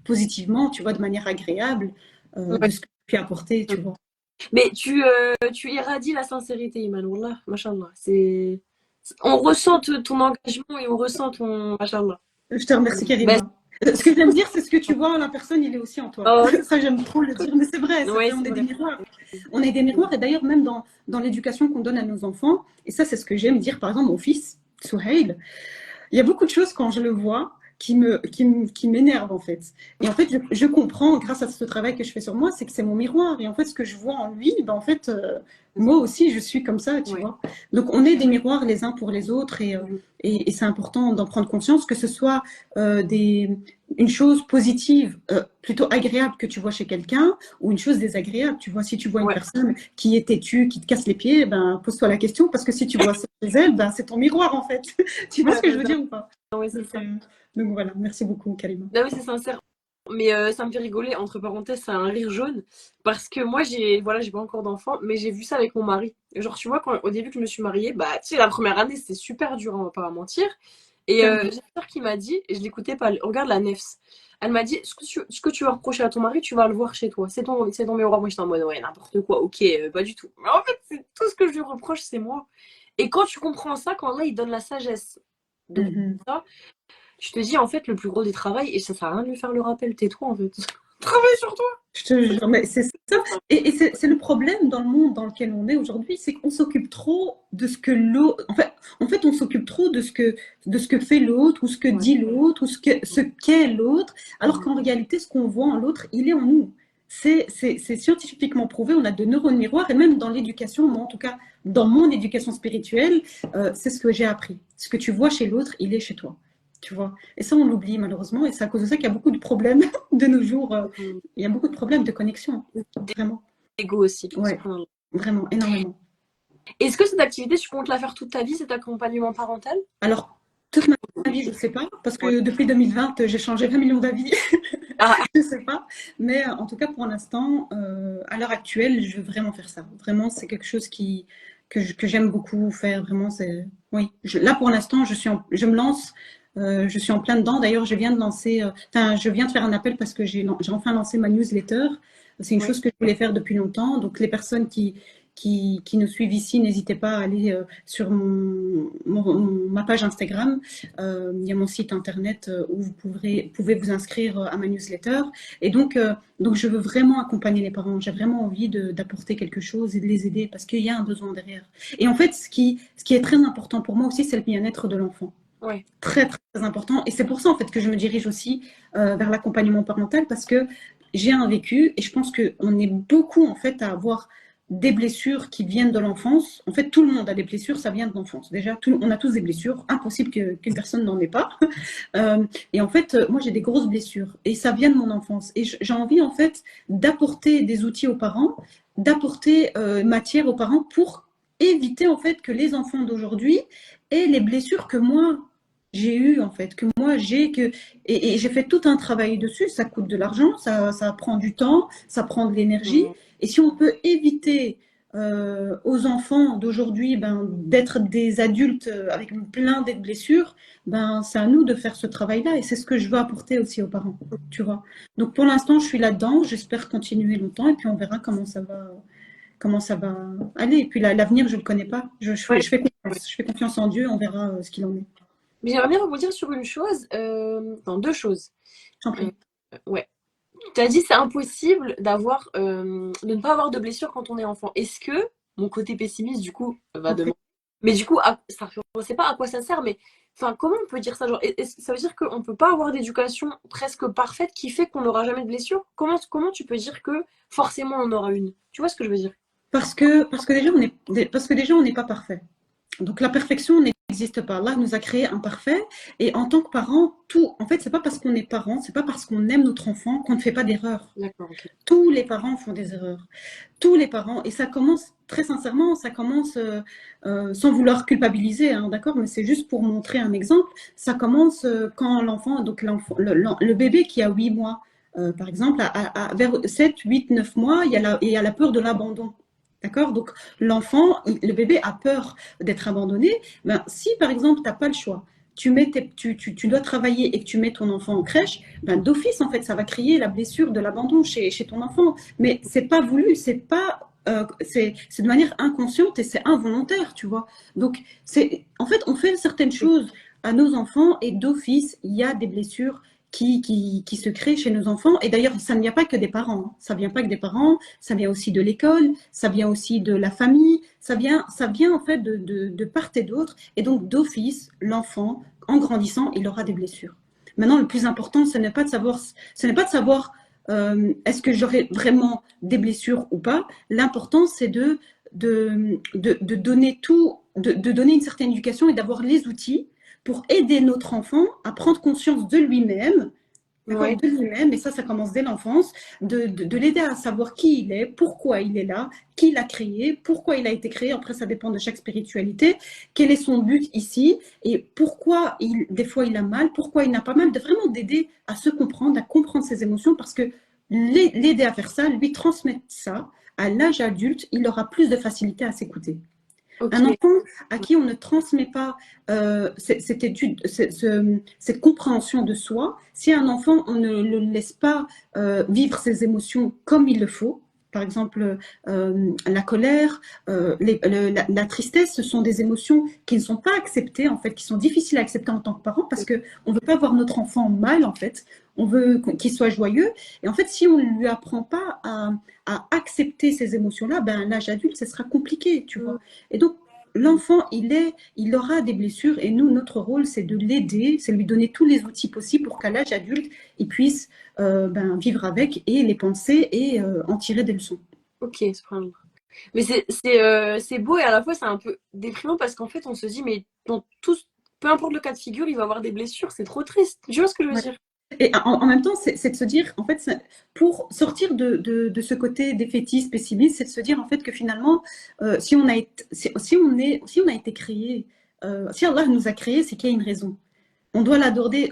positivement, tu vois, de manière agréable de ce que j'ai pu apporter, tu vois. Mais tu irradies la sincérité, Iman, Wallah, mashallah. On ressent ton engagement et on ressent ton mashallah. Je te remercie, Ben, Karima. Ce que j'aime dire, c'est ce que tu vois en la personne, il est aussi en toi. oh, Ça, j'aime trop le dire, mais c'est vrai, ouais, on c'est est des vrai. miroirs. On est des miroirs, et d'ailleurs, même dans l'éducation qu'on donne à nos enfants, et ça, c'est ce que j'aime dire, par exemple, mon fils, Souhail, il y a beaucoup de choses quand je le vois qui m'énervent en fait. Et en fait, je comprends grâce à ce travail que je fais sur moi, c'est que c'est mon miroir. Et en fait, ce que je vois en lui, ben, en fait, moi aussi, je suis comme ça, tu vois. Donc, on est des miroirs les uns pour les autres et c'est important d'en prendre conscience, que ce soit une chose positive, plutôt agréable que tu vois chez quelqu'un ou une chose désagréable. Tu vois, si tu vois une personne qui est têtue, qui te casse les pieds, ben, pose-toi la question parce que si tu vois ça chez elle, ben, c'est ton miroir en fait. Tu vois ce que je veux dire ou pas? Ouais, c'est ça. Donc voilà, merci beaucoup, Kalima. Non, mais c'est sincère. Mais ça me fait rigoler, entre parenthèses, c'est un rire jaune. Parce que moi, j'ai pas encore d'enfant, mais j'ai vu ça avec mon mari. Genre, tu vois, au début que je me suis mariée, bah, tu sais, la première année, c'était super dur, on va pas mentir. Et j'ai une sœur qui m'a dit, et je l'écoutais pas, regarde la nefs. Elle m'a dit, ce que tu vas reprocher à ton mari, tu vas le voir chez toi. C'est ton miroir. Moi, j'étais en mode, ouais, n'importe quoi, ok, pas du tout. Mais en fait, tout ce que je lui reproche, c'est moi. Et quand tu comprends ça, quand là, il donne la sagesse de ça, tu te dis, en fait, le plus gros des travails, et ça sert à rien de lui faire le rappel, tais-toi, en fait. Travaille sur toi. Je te jure, mais c'est ça. Et c'est le problème dans le monde dans lequel on est aujourd'hui, c'est qu'on s'occupe trop de ce que l'autre. En fait, on s'occupe trop de ce que fait l'autre, ou ce que dit l'autre, ou ce qu'est l'autre, alors qu'en réalité, ce qu'on voit en l'autre, il est en nous. C'est scientifiquement prouvé, on a de neurones miroirs, et même dans l'éducation, moi en tout cas, dans mon éducation spirituelle, c'est ce que j'ai appris. Ce que tu vois chez l'autre, il est chez toi. Tu vois. Et ça, on l'oublie malheureusement, et c'est à cause de ça qu'il y a beaucoup de problèmes de nos jours. Il y a beaucoup de problèmes de connexion, vraiment. Ego aussi. Ouais, vraiment, énormément. Est-ce que cette activité, tu comptes la faire toute ta vie, cet accompagnement parental? Alors, toute ma vie, je ne sais pas, parce que depuis 2020, j'ai changé 20 millions d'avis. Ah, Je ne sais pas. Mais en tout cas, pour l'instant, à l'heure actuelle, je veux vraiment faire ça. Vraiment, c'est quelque chose que j'aime beaucoup faire. Vraiment, oui. Là, pour l'instant, je me lance. Je suis en plein dedans. D'ailleurs, je viens de faire un appel parce que j'ai enfin lancé ma newsletter. C'est une chose que je voulais faire depuis longtemps. Donc, les personnes qui nous suivent ici, n'hésitez pas à aller sur ma page Instagram. Il y a mon site internet où vous pouvez vous inscrire à ma newsletter. Et donc, je veux vraiment accompagner les parents. J'ai vraiment envie d'apporter quelque chose et de les aider parce qu'il y a un besoin derrière. Et en fait, ce qui est très important pour moi aussi, c'est le bien-être de l'enfant. Ouais. Très, très important. Et c'est pour ça, en fait, que je me dirige aussi vers l'accompagnement parental parce que j'ai un vécu et je pense qu'on est beaucoup, en fait, à avoir des blessures qui viennent de l'enfance. En fait, tout le monde a des blessures, ça vient de l'enfance. Déjà, on a tous des blessures. Impossible qu'une personne n'en ait pas. Et en fait, moi, j'ai des grosses blessures et ça vient de mon enfance. Et j'ai envie, en fait, d'apporter des outils aux parents, d'apporter matière aux parents pour éviter, en fait, que les enfants d'aujourd'hui aient les blessures que moi, j'ai eu en fait, que moi et j'ai fait tout un travail dessus, ça coûte de l'argent, ça prend du temps, ça prend de l'énergie. Et si on peut éviter aux enfants d'aujourd'hui d'être des adultes avec plein de blessures, c'est à nous de faire ce travail-là et c'est ce que je veux apporter aussi aux parents, tu vois. Donc pour l'instant, je suis là-dedans, j'espère continuer longtemps et puis on verra comment ça va aller. Et puis l'avenir, je ne le connais pas, Ouais. je fais confiance en Dieu, on verra ce qu'il en est. Mais j'aimerais bien rebondir sur une chose, enfin deux choses. J'en prie. Ouais. Tu as dit c'est impossible de ne pas avoir de blessure quand on est enfant. Est-ce que mon côté pessimiste du coup va J'en prie. demander. Mais du coup, je sais pas à quoi ça sert, mais enfin comment on peut dire ça genre, ça veut dire qu'on peut pas avoir d'éducation presque parfaite qui fait qu'on n'aura jamais de blessure? Comment tu peux dire que forcément on en aura une? Tu vois ce que je veux dire? Parce que déjà, on n'est pas parfait. Donc la perfection n'existe pas. Allah nous a créé imparfait et en tant que parents, en fait, c'est pas parce qu'on est parent, c'est pas parce qu'on aime notre enfant qu'on ne fait pas d'erreurs. D'accord, ok. Tous les parents font des erreurs. Tous les parents. Et ça commence, très sincèrement, ça commence sans vouloir culpabiliser, hein, d'accord, mais c'est juste pour montrer un exemple. Ça commence quand le bébé qui a 8 mois, par exemple, vers 7, 8, 9 mois, il y a la peur de l'abandon. D'accord. Donc, le bébé a peur d'être abandonné. Si, par exemple, tu n'as pas le choix, tu dois travailler et que tu mets ton enfant en crèche, d'office, en fait, ça va créer la blessure de l'abandon chez ton enfant. Mais c'est pas voulu, c'est de manière inconsciente et c'est involontaire, tu vois. Donc, en fait, on fait certaines choses à nos enfants et d'office, il y a des blessures qui se créent chez nos enfants. Et d'ailleurs, ça ne vient pas que des parents. Hein. Ça ne vient pas que des parents, ça vient aussi de l'école, ça vient aussi de la famille, ça vient en fait de part et d'autre. Et donc, d'office, l'enfant, en grandissant, il aura des blessures. Maintenant, le plus important, ce n'est pas de savoir est-ce que j'aurai vraiment des blessures ou pas. L'important, c'est de donner de donner une certaine éducation et d'avoir les outils pour aider notre enfant à prendre conscience de lui-même, Ouais. de lui-même, et ça commence dès l'enfance, de l'aider à savoir qui il est, pourquoi il est là, qui l'a créé, pourquoi il a été créé, après ça dépend de chaque spiritualité, quel est son but ici, et pourquoi des fois il a mal, pourquoi il n'a pas mal, de vraiment d'aider à se comprendre, à comprendre ses émotions, parce que l'aider à faire ça, lui transmettre ça, à l'âge adulte, il aura plus de facilité à s'écouter. Ok. Un enfant à qui on ne transmet pas cette compréhension de soi, si un enfant, on ne le laisse pas vivre ses émotions comme il le faut, par exemple la colère, la tristesse, ce sont des émotions qui ne sont pas acceptées, en fait, qui sont difficiles à accepter en tant que parent parce qu'on ne veut pas voir notre enfant mal, en fait. On veut qu'il soit joyeux. Et en fait, si on ne lui apprend pas à accepter ces émotions-là, à l'âge adulte, ce sera compliqué, tu vois. Et donc, l'enfant, il aura des blessures et nous, notre rôle, c'est de l'aider, c'est de lui donner tous les outils possibles pour qu'à l'âge adulte, il puisse vivre avec et les penser et en tirer des leçons. Ok, subhanallah. Mais c'est beau et à la fois c'est un peu déprimant parce qu'en fait on se dit mais dans tous, peu importe le cas de figure, il va avoir des blessures, c'est trop triste. Tu vois ce que je veux Ouais. dire? Et en même temps, c'est de se dire, en fait, pour sortir de ce côté défaitiste, pessimiste, c'est de se dire en fait que finalement, si on a été créé, si Allah nous a créé, c'est qu'il y a une raison. on doit l'adorer.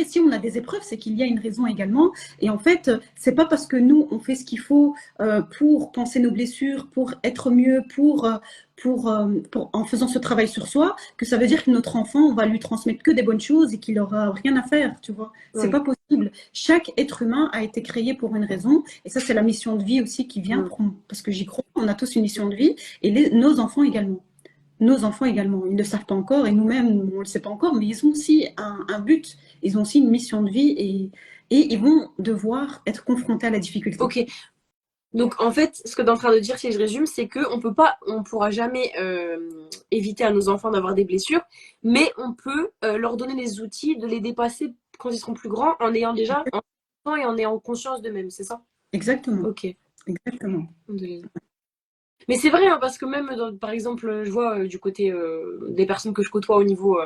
Et si on a des épreuves, c'est qu'il y a une raison également. Et en fait, c'est pas parce que nous, on fait ce qu'il faut pour penser nos blessures, pour être mieux, en faisant ce travail sur soi, que ça veut dire que notre enfant, on va lui transmettre que des bonnes choses et qu'il aura rien à faire, tu vois. C'est Oui. pas possible. Chaque être humain a été créé pour une raison. Et ça, c'est la mission de vie aussi qui vient, Mm. parce que j'y crois. On a tous une mission de vie et nos enfants également. Nos enfants également, ils ne le savent pas encore et nous-mêmes, on ne le sait pas encore, mais ils ont aussi un but, ils ont aussi une mission de vie et ils vont devoir être confrontés à la difficulté. Ok. Donc en fait, ce que tu es en train de dire, si je résume, c'est qu'on peut pas, on pourra jamais éviter à nos enfants d'avoir des blessures, mais on peut leur donner les outils de les dépasser quand ils seront plus grands, en ayant déjà et en ayant conscience d'eux-mêmes, c'est ça? Exactement, Ok. exactement. Mais c'est vrai, hein, parce que même, par exemple, je vois du côté des personnes que je côtoie au niveau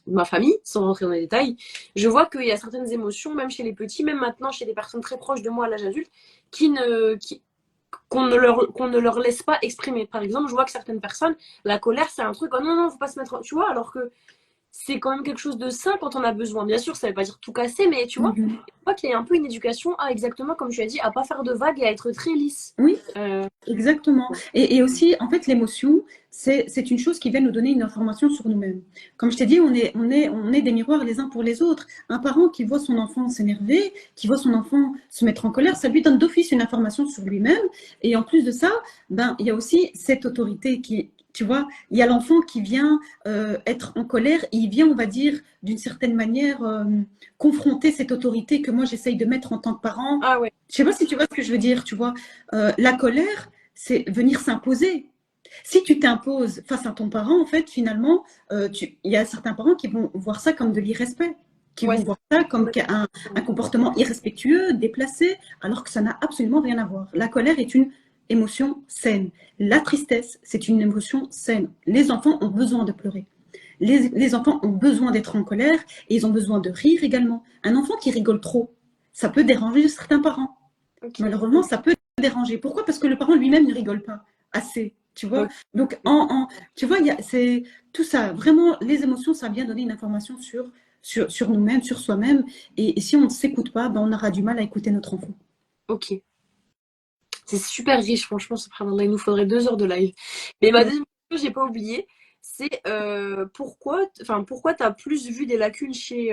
de ma famille, sans rentrer dans les détails, je vois qu'il y a certaines émotions, même chez les petits, même maintenant chez des personnes très proches de moi à l'âge adulte, qui ne, qui, qu'on ne leur laisse pas exprimer. Par exemple, je vois que certaines personnes, la colère, c'est un truc, oh non, non, faut pas se mettre, tu vois, alors que c'est quand même quelque chose de sain quand on a besoin. Bien sûr, ça veut pas dire tout casser, mais tu vois, Mhm. je crois qu'il y a un peu une éducation à exactement comme tu as dit, à pas faire de vagues et à être très lisse. Oui, Euh, exactement. Et aussi, en fait, l'émotion, c'est une chose qui vient nous donner une information sur nous-mêmes. Comme je t'ai dit, on est des miroirs les uns pour les autres. Un parent qui voit son enfant s'énerver, qui voit son enfant se mettre en colère, ça lui donne d'office une information sur lui-même. Et en plus de ça, ben, il y a aussi cette autorité qui, tu vois, il y a l'enfant qui vient être en colère et il vient, on va dire, d'une certaine manière, confronter cette autorité que moi j'essaye de mettre en tant que parent. Ah ouais. Je sais pas si tu vois ce que je veux dire, tu vois. La colère, c'est venir s'imposer. Si tu t'imposes face à ton parent, en fait, finalement, il y a certains parents qui vont voir ça comme de l'irrespect, qui Ouais, vont voir ça comme un comportement irrespectueux, déplacé, alors que ça n'a absolument rien à voir. La colère est une émotion saine. La tristesse, c'est une émotion saine. Les enfants ont besoin de pleurer. Les enfants ont besoin d'être en colère et ils ont besoin de rire également. Un enfant qui rigole trop, ça peut déranger certains parents. ok. Malheureusement, ça peut déranger. Pourquoi? Parce que le parent lui-même ne rigole pas assez, tu vois. Ok. Donc, tu vois, c'est tout ça. Vraiment, les émotions, ça vient donner une information sur nous-mêmes, sur soi-même. Et si on ne s'écoute pas, ben, on aura du mal à écouter notre enfant. Ok. C'est super riche, franchement, subhanallah, il nous faudrait 2 heures de live. Mais ma deuxième question, j'ai pas oublié, c'est pourquoi tu as plus vu des lacunes chez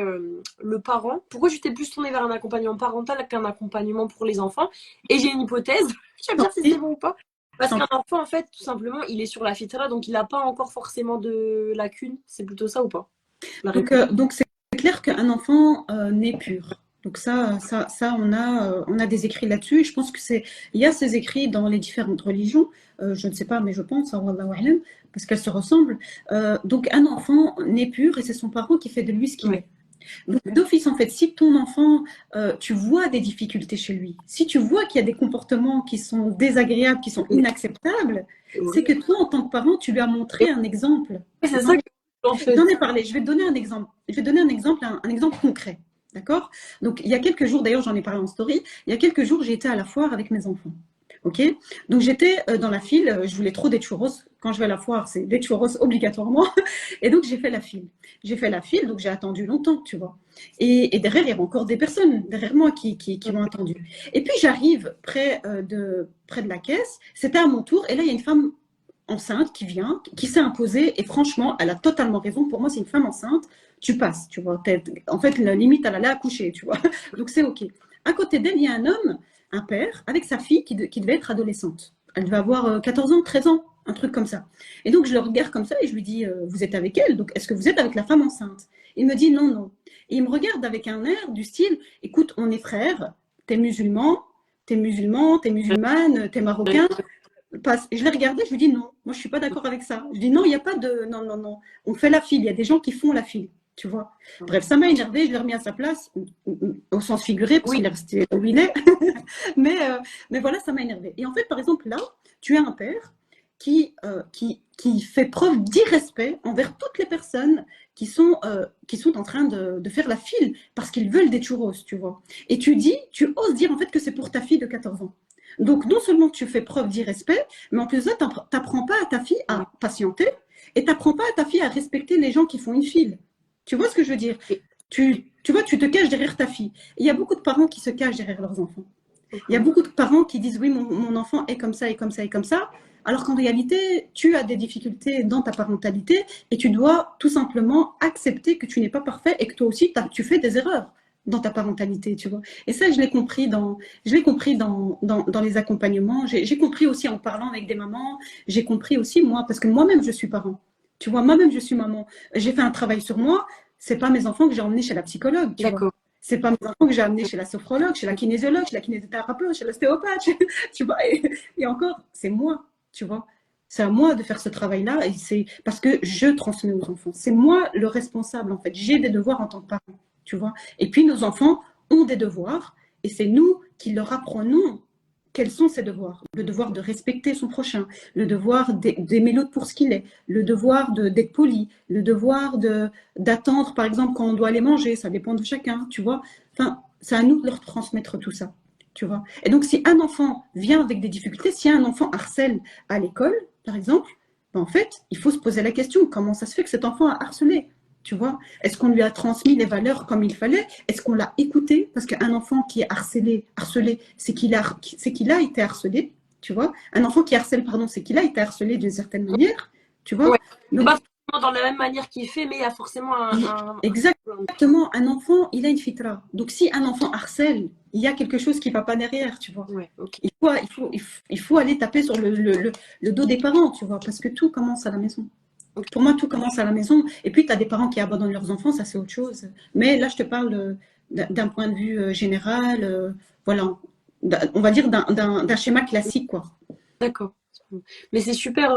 le parent? Pourquoi tu t'es plus tourné vers un accompagnement parental qu'un accompagnement pour les enfants? Et j'ai une hypothèse, tu vas me dire si c'est bon ou pas. Parce qu'un enfant, en fait, tout simplement, il est sur la fitra, donc il n'a pas encore forcément de lacunes. C'est plutôt ça ou pas? La réponse. Donc c'est clair qu'un enfant naît pur. Donc on a des écrits là-dessus. Je pense que il y a ces écrits dans les différentes religions. Je ne sais pas, mais je pense, hein, wallahu a'lam, parce qu'elles se ressemblent. Donc un enfant naît pur et c'est son parent qui fait de lui ce qu'il Ouais. est. Donc d'office, en fait, si ton enfant, tu vois des difficultés chez lui, si tu vois qu'il y a des comportements qui sont désagréables, qui sont inacceptables, c'est que toi, en tant que parent, tu lui as montré un exemple. C'est ça que en fait. J'en ai parlé. Je vais te donner un exemple. Je vais donner un exemple concret. D'accord? Donc, il y a quelques jours, d'ailleurs, j'en ai parlé en story. Il y a quelques jours, j'ai été à la foire avec mes enfants. OK? Donc, j'étais dans la file. Je voulais trop des churros. Quand je vais à la foire, c'est des churros obligatoirement. Et donc, j'ai fait la file. J'ai fait la file, donc j'ai attendu longtemps, tu vois. Et derrière, il y avait encore des personnes derrière moi qui m'ont attendu. Et puis, j'arrive près de la caisse. C'était à mon tour. Et là, il y a une femme enceinte qui vient, qui s'est imposée, et franchement, elle a totalement raison. Pour moi, c'est une femme enceinte, tu passes, tu vois. En fait, la limite, elle allait accoucher, tu vois. Donc, c'est OK. À côté d'elle, il y a un homme, un père, avec sa fille qui devait être adolescente. Elle devait avoir 14 ans, 13 ans, un truc comme ça. Et donc, je le regarde comme ça et je lui dis, vous êtes avec elle, donc est-ce que vous êtes avec la femme enceinte? Il me dit, non, non. Et il me regarde avec un air du style, écoute, on est frères, t'es musulman, t'es musulman, t'es musulmane, t'es marocain, passe. Et je l'ai regardé, je lui dis non, moi je ne suis pas d'accord avec ça. Je dis non, il n'y a pas de. Non, non, non. On fait la file, il y a des gens qui font la file, tu vois. Bref, ça m'a énervé, je l'ai remis à sa place, au sens figuré, parce qu'il est resté où il est. mais voilà, ça m'a énervé. Et en fait, par exemple, là, tu as un père qui fait preuve d'irrespect envers toutes les personnes qui sont en train de faire la file parce qu'ils veulent des churros, tu vois. Et tu oses dire en fait que c'est pour ta fille de 14 ans. Donc, non seulement tu fais preuve d'irrespect, mais en plus de ça, tu n'apprends pas à ta fille à patienter et tu n'apprends pas à ta fille à respecter les gens qui font une file. Tu vois ce que je veux dire? Et- Tu vois, tu te caches derrière ta fille. Il y a beaucoup de parents qui se cachent derrière leurs enfants. Il y a Mhm. beaucoup de parents qui disent oui, mon enfant est comme ça et comme ça et comme ça, alors qu'en réalité, tu as des difficultés dans ta parentalité et tu dois tout simplement accepter que tu n'es pas parfait et que toi aussi, tu fais des erreurs dans ta parentalité, tu vois. Et ça, je l'ai compris dans les accompagnements. J'ai compris aussi en parlant avec des mamans. J'ai compris aussi moi, parce que moi-même, je suis parent. Tu vois, moi-même, je suis maman. J'ai fait un travail sur moi. C'est pas mes enfants que j'ai emmenés chez la psychologue, tu vois. D'accord. C'est pas mes enfants que j'ai amenés chez la sophrologue, chez la kinésiologue, chez la kinésithérapeute, chez l'ostéopathe, tu vois. Et encore, c'est moi, tu vois. C'est à moi de faire ce travail-là et c'est parce que je transmets aux enfants. C'est moi le responsable, en fait. J'ai des devoirs en tant que parent, tu vois. Et puis, nos enfants ont des devoirs et c'est nous qui leur apprenons quels sont ces devoirs. Le devoir de respecter son prochain, le devoir d'aimer l'autre pour ce qu'il est, le devoir d'être poli, le devoir d'attendre, par exemple, quand on doit aller manger, ça dépend de chacun, tu vois. Enfin, c'est à nous de leur transmettre tout ça, tu vois. Et donc, si un enfant vient avec des difficultés, si un enfant harcèle à l'école, par exemple, ben en fait, il faut se poser la question, comment ça se fait que cet enfant a harcelé, tu vois? Est-ce qu'on lui a transmis les valeurs comme il fallait? Est-ce qu'on l'a écouté? Parce qu'un enfant qui est harcelé, c'est qu'il a été harcelé, tu vois? Un enfant qui harcèle, pardon, c'est qu'il a été harcelé d'une certaine manière, tu vois? Ouais. C'est Donc, pas forcément dans la même manière qu'il fait, mais il y a forcément exactement, un enfant, il a une fitra. Donc, si un enfant harcèle, il y a quelque chose qui ne va pas derrière, tu vois. Ouais, ok. Il faut aller taper sur le dos des parents, tu vois, parce que tout commence à la maison. Ok. Pour moi, tout commence à la maison. Et puis, tu as des parents qui abandonnent leurs enfants, ça c'est autre chose. Mais là, je te parle d'un point de vue général, voilà, on va dire d'un schéma classique, quoi. D'accord. Mais c'est super,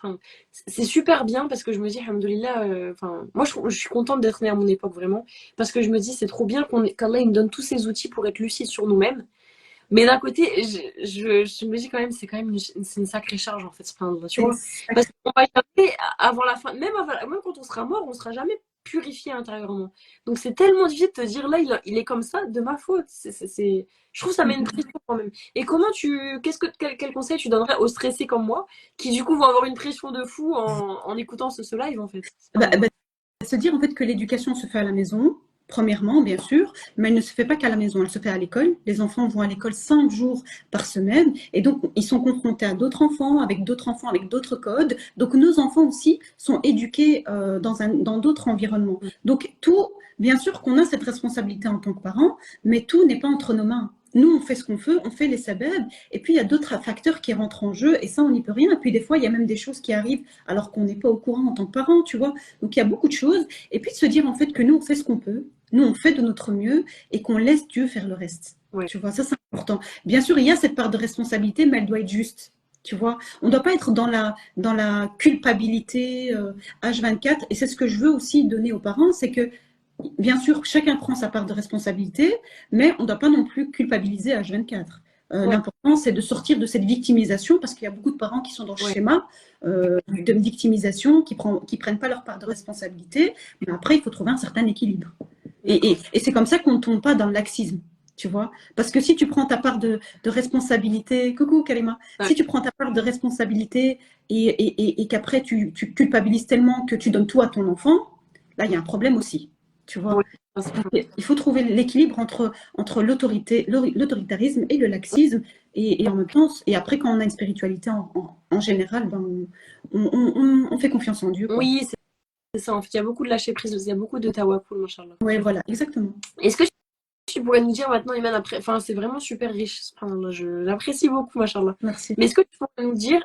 pardon. C'est super bien parce que je me dis, alhamdoulilah, enfin, moi je suis contente d'être née à mon époque vraiment, parce que je me dis, c'est trop bien qu'Allah il me donne tous ces outils pour être lucide sur nous-mêmes. Mais d'un côté, je me dis quand même, c'est quand même c'est une sacrée charge en fait, tu vois. Parce qu'on va y arriver avant la fin, même quand on sera mort, on sera jamais purifié intérieurement. Donc c'est tellement difficile de te dire là, il est comme ça, de ma faute. Je trouve que ça met une pression quand même. Et quel conseil tu donnerais aux stressés comme moi, qui du coup vont avoir une pression de fou en écoutant ce live en fait. Bah, bah, Se dire en fait que l'éducation se fait à la maison, premièrement, bien sûr, mais elle ne se fait pas qu'à la maison, elle se fait à l'école. Les enfants vont à l'école 5 jours par semaine et donc ils sont confrontés à d'autres enfants, avec d'autres codes. Donc nos enfants aussi sont éduqués dans d'autres environnements. Donc tout, bien sûr qu'on a cette responsabilité en tant que parents, mais tout n'est pas entre nos mains. Nous, on fait ce qu'on veut, on fait les sabèbes, et puis il y a d'autres facteurs qui rentrent en jeu, et ça, on n'y peut rien. Et puis des fois, il y a même des choses qui arrivent alors qu'on n'est pas au courant en tant que parent, tu vois. Donc il y a beaucoup de choses. Et puis de se dire en fait que nous, on fait ce qu'on peut, nous, on fait de notre mieux et qu'on laisse Dieu faire le reste. Ouais. Tu vois, ça c'est important. Bien sûr, il y a cette part de responsabilité, mais elle doit être juste. Tu vois, on ne doit pas être dans la culpabilité H24. Et c'est ce que je veux aussi donner aux parents, c'est que bien sûr, chacun prend sa part de responsabilité, mais on ne doit pas non plus culpabiliser H24. Ouais. L'important, c'est de sortir de cette victimisation, parce qu'il y a beaucoup de parents qui sont dans ce schéma de victimisation, qui ne prennent pas leur part de responsabilité, mais après, il faut trouver un certain équilibre. Et c'est comme ça qu'on ne tombe pas dans le laxisme, tu vois. Parce que si tu prends ta part de responsabilité, coucou Kalima, Ouais. si tu prends ta part de responsabilité et qu'après tu culpabilises tellement que tu donnes tout à ton enfant, là, il y a un problème aussi, tu vois. Ouais. Il faut trouver l'équilibre entre l'autoritarisme et le laxisme. Et en même temps, et après, quand on a une spiritualité en général, ben, on fait confiance en Dieu, quoi. Oui, c'est ça. En fait, il y a beaucoup de lâcher prise, il y a beaucoup de tawakkul, machallah. Ouais, voilà, exactement. Est-ce que tu pourrais nous dire maintenant, Iman, après, enfin, c'est vraiment super riche, j'apprécie beaucoup, machallah. Merci. Mais est-ce que tu pourrais nous dire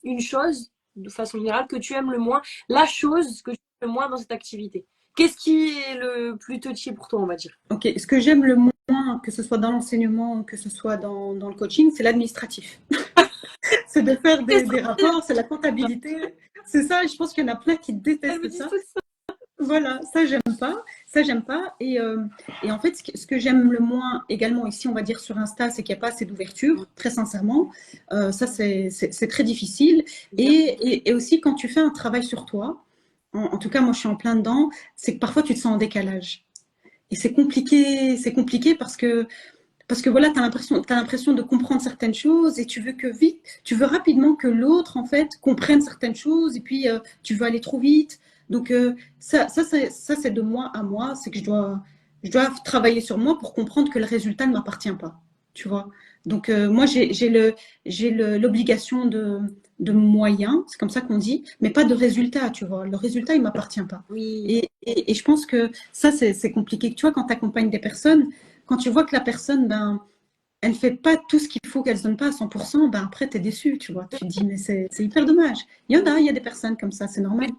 une chose, de façon générale, que tu aimes le moins, la chose que tu aimes le moins dans cette activité? Qu'est-ce qui est le plus touchy pour toi, on va dire? Ok, ce que j'aime le moins, que ce soit dans l'enseignement, que ce soit dans le coaching, c'est l'administratif. C'est de faire des rapports, c'est la comptabilité. C'est ça, je pense qu'il y en a plein qui détestent ça. Voilà, ça j'aime pas, ça j'aime pas. Et en fait, ce que j'aime le moins également ici, on va dire sur Insta, c'est qu'il n'y a pas assez d'ouverture, très sincèrement. Ça c'est très difficile. Et aussi quand tu fais un travail sur toi, en tout cas moi je suis en plein dedans, c'est que parfois tu te sens en décalage. Et c'est compliqué parce que voilà, t'as l'impression de comprendre certaines choses et tu veux rapidement que l'autre en fait comprenne certaines choses et puis tu veux aller trop vite. Donc, ça c'est de moi à moi. C'est que je dois travailler sur moi pour comprendre que le résultat ne m'appartient pas. Tu vois? Donc, moi, l'obligation de moyens, c'est comme ça qu'on dit, mais pas de résultat, tu vois. Le résultat, il ne m'appartient pas. Oui, Et je pense que ça, c'est compliqué. Tu vois, quand tu accompagnes des personnes, quand tu vois que la personne, ben, elle ne fait pas tout ce qu'il faut, qu'elle ne se donne pas à 100%, ben après, tu es déçu, tu vois. Tu te dis, mais c'est hyper dommage. Il y a des personnes comme ça, c'est mais normal.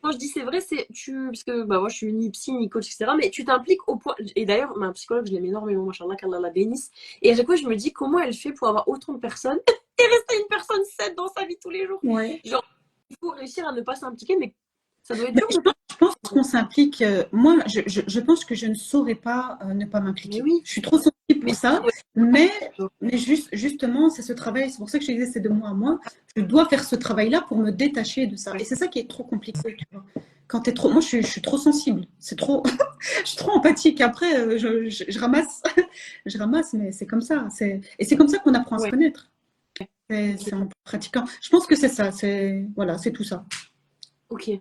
quand je dis c'est vrai, c'est parce que bah moi je suis ni psy ni coach etc. Mais tu t'impliques au point et d'ailleurs ma psychologue je l'aime énormément, machallah qu'Allah la bénisse. Et à chaque fois je me dis comment elle fait pour avoir autant de personnes et rester une personne saine dans sa vie tous les jours. Ouais. Genre il faut réussir à ne pas s'impliquer, mais ça doit être Ben, dur. je pense qu'on s'implique. Moi, je pense que je ne saurais pas ne pas Mais m'impliquer. oui, Je suis trop sensible mais pour ça, mais, justement, c'est ce travail. C'est pour ça que je disais, c'est de moi à moi. Je dois faire ce travail-là pour me détacher de ça. Et c'est ça qui est trop compliqué, tu vois. Quand t'es trop, moi, je suis trop sensible. C'est trop, je suis trop empathique. Après, je ramasse, je ramasse, mais c'est comme ça. Et c'est comme ça qu'on apprend à se ouais, connaître. C'est en pratiquant. Je pense que c'est ça. Voilà, c'est tout ça. ok.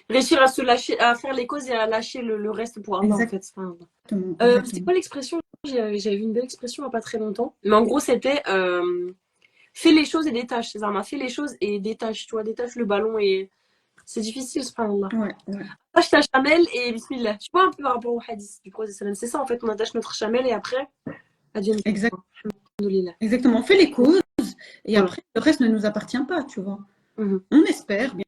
Réussir à se lâcher, à faire les causes et à lâcher le reste pour Allah en fait. Enfin, Exactement, c'est exactement. quoi l'expression? J'avais vu une belle expression il n'y a pas très longtemps. Mais en gros, c'était fais les choses et détache. C'est ça, m'a fait les choses et détache, tu vois, détache le ballon et c'est difficile, subhanallah. Ouais, ouais. Attache ta chamelle et bismillah. Tu vois un peu par rapport au hadith du prophète sallam. C'est ça en fait, on attache notre chamelle et après, adieu. Alhamdoulilah. Exactement. On fait les causes et Voilà. après, le reste ne nous appartient pas, tu vois. Mhm. On espère, bien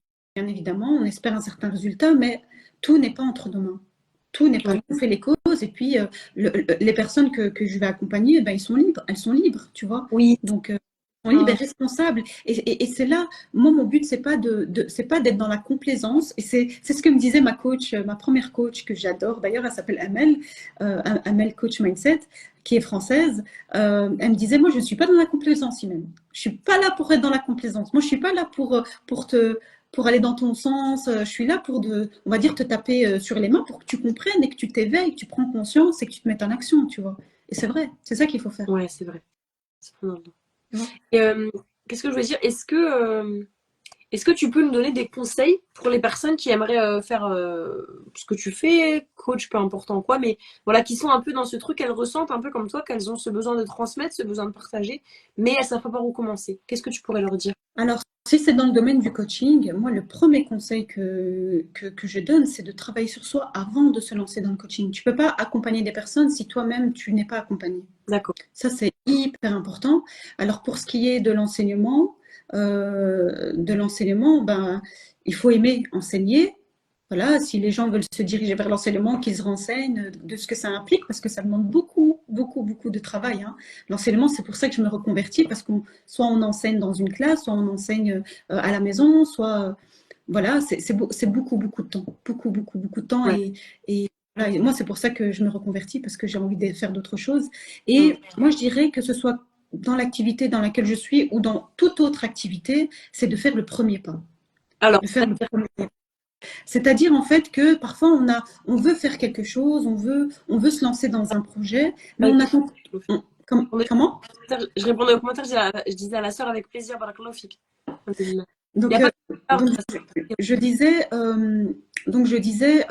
évidemment, on espère un certain résultat, mais tout n'est pas entre nos mains. Tout n'est pas. Ouais. On fait les causes et puis les personnes que je vais accompagner, ben, ils sont libres. Elles sont libres, tu vois. Oui. Donc, ils sont libres et responsables. Et c'est là, moi, mon but, c'est pas d'être dans la complaisance. Et c'est ce que me disait ma coach, ma première coach que j'adore. D'ailleurs, elle s'appelle Amel, Amel Coach Mindset, qui est française. Elle me disait, moi, je ne suis pas dans la complaisance, Imen. Je suis pas là pour être dans la complaisance. Moi, je suis pas là pour aller dans ton sens. Je suis là on va dire, te taper sur les mains pour que tu comprennes et que tu t'éveilles, que tu prends conscience et que tu te mettes en action, tu vois. Et c'est vrai, c'est ça qu'il faut faire. Ouais, c'est vrai. Subhanallah. Ouais. Et qu'est-ce que je veux dire? Est-ce que tu peux nous donner des conseils pour les personnes qui aimeraient faire ce que tu fais, coach, peu importe en quoi, mais voilà, qui sont un peu dans ce truc, elles ressentent un peu comme toi, qu'elles ont ce besoin de transmettre, ce besoin de partager, mais elles ne savent pas par où commencer. Qu'est-ce que tu pourrais leur dire? Alors, si c'est dans le domaine du coaching, moi, le premier conseil que je donne, c'est de travailler sur soi avant de se lancer dans le coaching. Tu ne peux pas accompagner des personnes si toi-même, tu n'es pas accompagné. D'accord. Ça, c'est hyper important. Alors, pour ce qui est de l'enseignement, ben, il faut aimer enseigner. Voilà, si les gens veulent se diriger vers l'enseignement, qu'ils se renseignent de ce que ça implique, parce que ça demande beaucoup, beaucoup, beaucoup de travail, hein. L'enseignement, c'est pour ça que je me reconvertis, parce qu'on soit on enseigne dans une classe, soit on enseigne à la maison, soit voilà, c'est beaucoup, beaucoup de temps, beaucoup, beaucoup, beaucoup de temps, Ouais. et voilà, et moi, c'est pour ça que je me reconvertis, parce que j'ai envie de faire d'autres choses. Mm. Et moi, je dirais que ce soit dans l'activité dans laquelle je suis ou dans toute autre activité, c'est de faire le premier pas. Alors, De faire le premier pas. C'est-à-dire en fait que parfois on veut faire quelque chose, on veut se lancer dans un projet, mais on attend. Comment? je répondais aux commentaires, je disais à la sœur avec plaisir, barakallahu fik. Il n'y Donc, a pas donc, de je disais,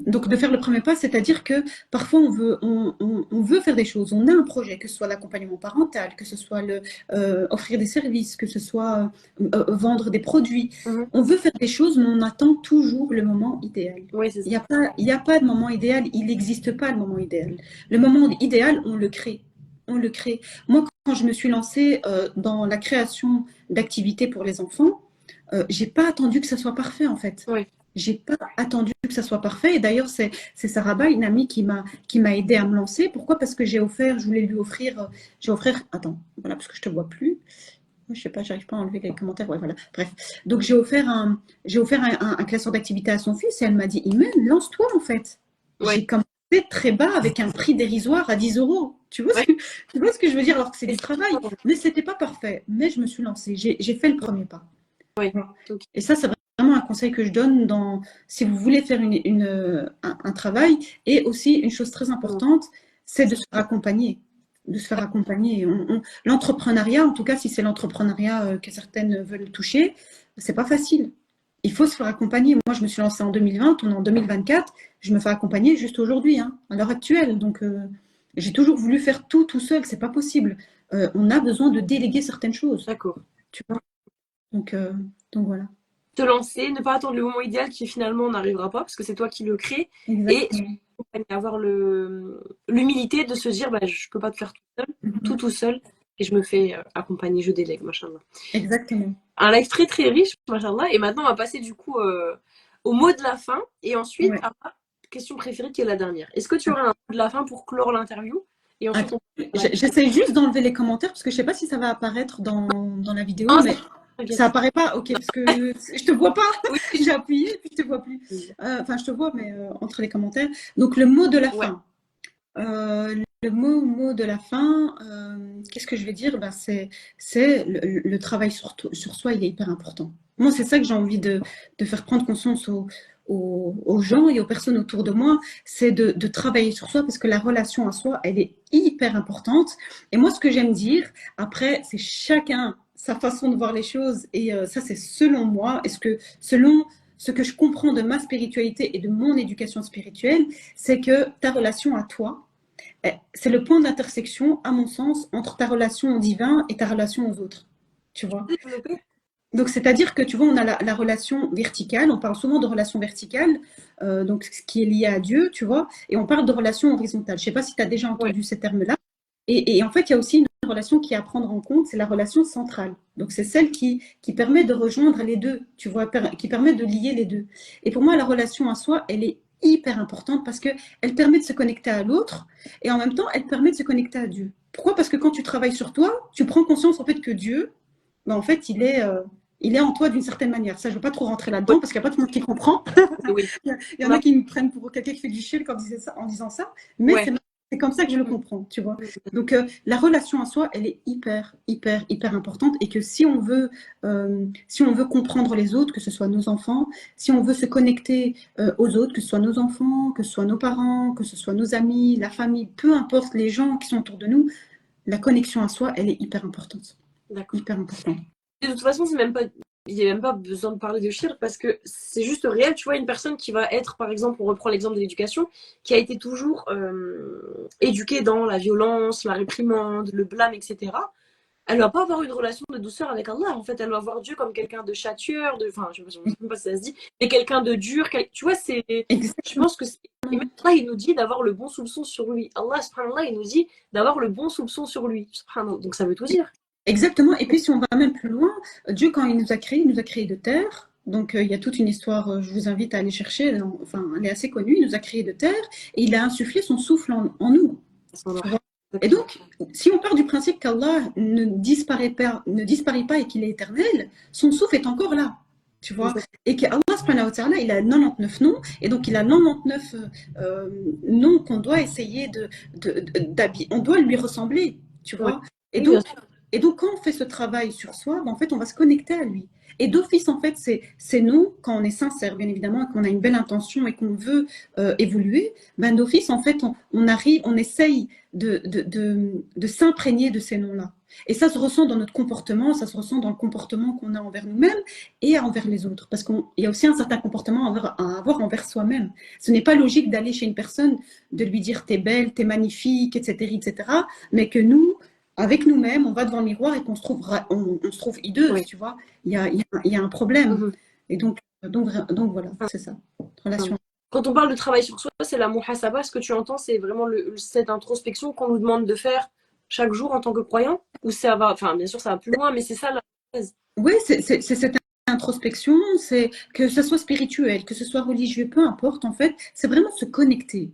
donc de faire le premier pas, c'est-à-dire que parfois on veut faire des choses, on a un projet, que ce soit l'accompagnement parental, que ce soit offrir des services, que ce soit vendre des produits. On veut faire des choses, mais on attend toujours le moment idéal. Oui, c'est ça. Il y a pas de moment idéal, il n'existe pas le moment idéal. Le moment idéal, on le crée. On le crée. Moi, quand je me suis lancée dans la création d'activités pour les enfants, j'ai pas attendu que ça soit parfait en fait. Oui. J'ai pas attendu que ça soit parfait. Et d'ailleurs, c'est Saraba, une amie qui m'a aidé à me lancer. Pourquoi? Parce que je voulais lui offrir, attends, voilà, parce que je te vois plus. Je sais pas, j'arrive pas à enlever les commentaires. Ouais, voilà. Bref. Donc j'ai offert un classeur d'activité à son fils et elle m'a dit, Imen, lance-toi en fait. Ouais. J'ai commencé très bas avec un prix dérisoire à 10 euros. Tu vois, tu vois ce que je veux dire? Alors que c'est du travail, mais c'était pas parfait. Mais je me suis lancée. J'ai fait le premier pas. Oui. Et ça, c'est vraiment un conseil que je donne si vous voulez faire un travail. Et aussi, une chose très importante, c'est de se faire accompagner. De se faire accompagner. L'entrepreneuriat, en tout cas, si c'est l'entrepreneuriat que certaines veulent toucher, c'est pas facile. il faut se faire accompagner. Moi, je me suis lancée en 2020, on est en 2024, je me fais accompagner juste aujourd'hui, hein, à l'heure actuelle. Donc, j'ai toujours voulu faire tout seul, c'est pas possible. On a besoin de déléguer certaines choses, D'accord. tu vois. Donc, euh, donc voilà, Te lancer, ne pas attendre le moment idéal qui finalement n'arrivera pas parce que c'est toi qui le crée et exactement. avoir l'humilité de se dire bah, je peux pas te faire Mhm. tout seul et je me fais accompagner, je délègue, machallah. Exactement. Un live très très riche, machallah. Et maintenant on va passer du coup au mot de la fin et ensuite Ouais. à ma question préférée qui est la dernière. Est-ce que tu aurais un mot de la fin pour clore l'interview et ensuite Attends, on passe j'essaie juste d'enlever les commentaires parce que je sais pas si ça va apparaître dans la vidéo, à la... mais ça T'inquiète. apparaît pas. Ok, parce que je te vois pas. Oui, J'ai appuyé et puis je te vois plus. Enfin, je te vois, mais entre les commentaires. Donc le mot de la ouais, fin. Le mot de la fin, qu'est-ce que je vais dire? Ben, c'est le travail sur soi, il est hyper important. Moi, c'est ça que j'ai envie de faire prendre conscience aux gens et aux personnes autour de moi, c'est de travailler sur soi parce que la relation à soi, elle est hyper importante. Et moi, ce que j'aime dire, après, c'est chacun sa façon de voir les choses et ça, c'est selon moi, selon ce que je comprends de ma spiritualité et de mon éducation spirituelle, c'est que ta relation à toi, c'est le point d'intersection, à mon sens, entre ta relation au divin et ta relation aux autres. Tu vois? développer. Donc, c'est-à-dire que, tu vois, on a la relation verticale, on parle souvent de relation verticale, donc ce qui est lié à Dieu, tu vois, et on parle de relation horizontale. Je ne sais pas si tu as déjà Ouais, entendu ces termes-là. Et en fait, il y a aussi une relation qui est à prendre en compte, c'est la relation centrale. Donc, c'est celle qui permet de rejoindre les deux, tu vois, qui permet de lier les deux. Et pour moi, la relation à soi, elle est hyper importante parce qu'elle permet de se connecter à l'autre et en même temps, elle permet de se connecter à Dieu. Pourquoi? Parce que quand tu travailles sur toi, tu prends conscience en fait que Dieu, ben, en fait, il est en toi d'une certaine manière. Ça, je ne veux pas trop rentrer ouais, là-dedans parce qu'il n'y a pas tout le monde qui comprend. oui. Il y On en a a... qui me prennent pour quelqu'un qui fait du chill en disant ça, mais Ouais. c'est comme ça que je le comprends, tu vois. Donc, la relation à soi, elle est hyper importante et que si on veut comprendre les autres, que ce soit nos enfants, si on veut se connecter aux autres, que ce soit nos enfants, que ce soit nos parents, que ce soit nos amis, la famille, peu importe les gens qui sont autour de nous, la connexion à soi, elle est hyper importante. D'accord. Hyper importante. De toute façon, c'est même pas, il n'y a même pas besoin de parler de shirk parce que c'est juste réel. Tu vois, une personne qui va être, par exemple, on reprend l'exemple de l'éducation, qui a été toujours éduquée dans la violence, la réprimande, le blâme, etc. Elle va pas avoir une relation de douceur avec Allah. En fait, elle va voir Dieu comme quelqu'un de châtieur, enfin, je sais même pas si ça se dit, mais quelqu'un de dur. Tu vois, je Exactement. pense que c'est. Et même là, il nous dit d'avoir le bon soupçon sur lui. Allah, subhanallah, il nous dit d'avoir le bon soupçon sur lui. Subhanallah. Donc ça veut tout dire. Exactement. Et puis, si on va même plus loin, Dieu, quand il nous a créé de terre. Donc, il y a toute une histoire, je vous invite à aller chercher, enfin, elle est assez connue. Il nous a créé de terre et il a insufflé son souffle en nous. Tu vois. Et donc, si on part du principe qu'Allah ne disparaît pas et qu'il est éternel, son souffle est encore là. Tu vois. Et qu'Allah, subhanahu wa ta'ala, il a 99 noms, et donc il a 99 noms qu'on doit essayer d'habiller. On doit lui ressembler. Tu Oui, vois. Et oui, bien donc, sûr. et donc, quand on fait ce travail sur soi, ben, en fait, on va se connecter à lui. Et d'office, en fait, c'est nous, quand on est sincère, bien évidemment, et qu'on a une belle intention et qu'on veut évoluer, ben, d'office, en fait, on essaye de s'imprégner de ces noms-là. Et ça se ressent dans notre comportement, ça se ressent dans le comportement qu'on a envers nous-mêmes et envers les autres. Parce qu'il y a aussi un certain comportement à avoir envers soi-même. Ce n'est pas logique d'aller chez une personne, de lui dire t'es belle, t'es magnifique, etc., etc., mais que nous, avec nous-mêmes, on va devant le miroir et qu'on se trouve, on se trouve hideuse, Oui. tu vois. Il y a un problème. Mhm. Et donc voilà, c'est ça. Relation. Quand on parle de travail sur soi, c'est la muhasaba. Ce que tu entends, c'est vraiment cette introspection qu'on nous demande de faire chaque jour en tant que croyant. Ou ça va, enfin, bien sûr, ça va plus loin, mais c'est ça la base. Oui, c'est cette introspection, c'est que ce soit spirituel, que ce soit religieux, peu importe, en fait, c'est vraiment se connecter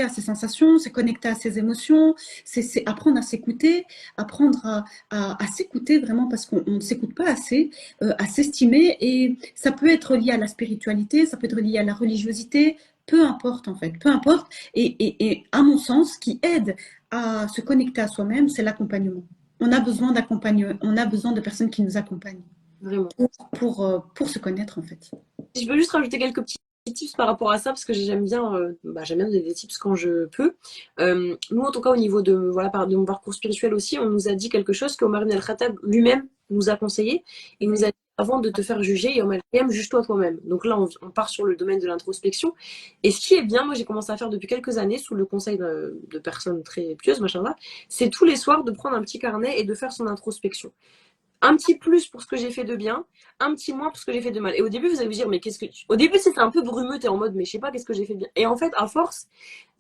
à ses sensations, se connecter à ses émotions, c'est apprendre à s'écouter, apprendre à s'écouter vraiment parce qu'on ne s'écoute pas assez, à s'estimer, et ça peut être lié à la spiritualité, ça peut être lié à la religiosité, peu importe en fait, peu importe, et à mon sens, ce qui aide à se connecter à soi-même, c'est l'accompagnement. On a besoin d'accompagnement, on a besoin de personnes qui nous accompagnent Vraiment. pour se connaître en fait. Si je peux juste rajouter quelques petits tips par rapport à ça, parce que j'aime bien donner des tips quand je peux. Nous, en tout cas, au niveau de mon parcours spirituel aussi, on nous a dit quelque chose qu'Omar ibn al-Khattab lui-même nous a conseillé. Il nous a dit avant de te faire juger, Yom Al-Qiyam, juge-toi toi-même. Donc là, on part sur le domaine de l'introspection. Et ce qui est bien, moi j'ai commencé à faire depuis quelques années, sous le conseil de personnes très pieuses, machin là, c'est tous les soirs de prendre un petit carnet et de faire son introspection. Un petit plus pour ce que j'ai fait de bien, un petit moins pour ce que j'ai fait de mal. Et au début, vous allez vous dire, mais qu'est-ce que tu... Au début, c'était un peu brumeux, t'es en mode, mais je sais pas, qu'est-ce que j'ai fait de bien. Et en fait, à force,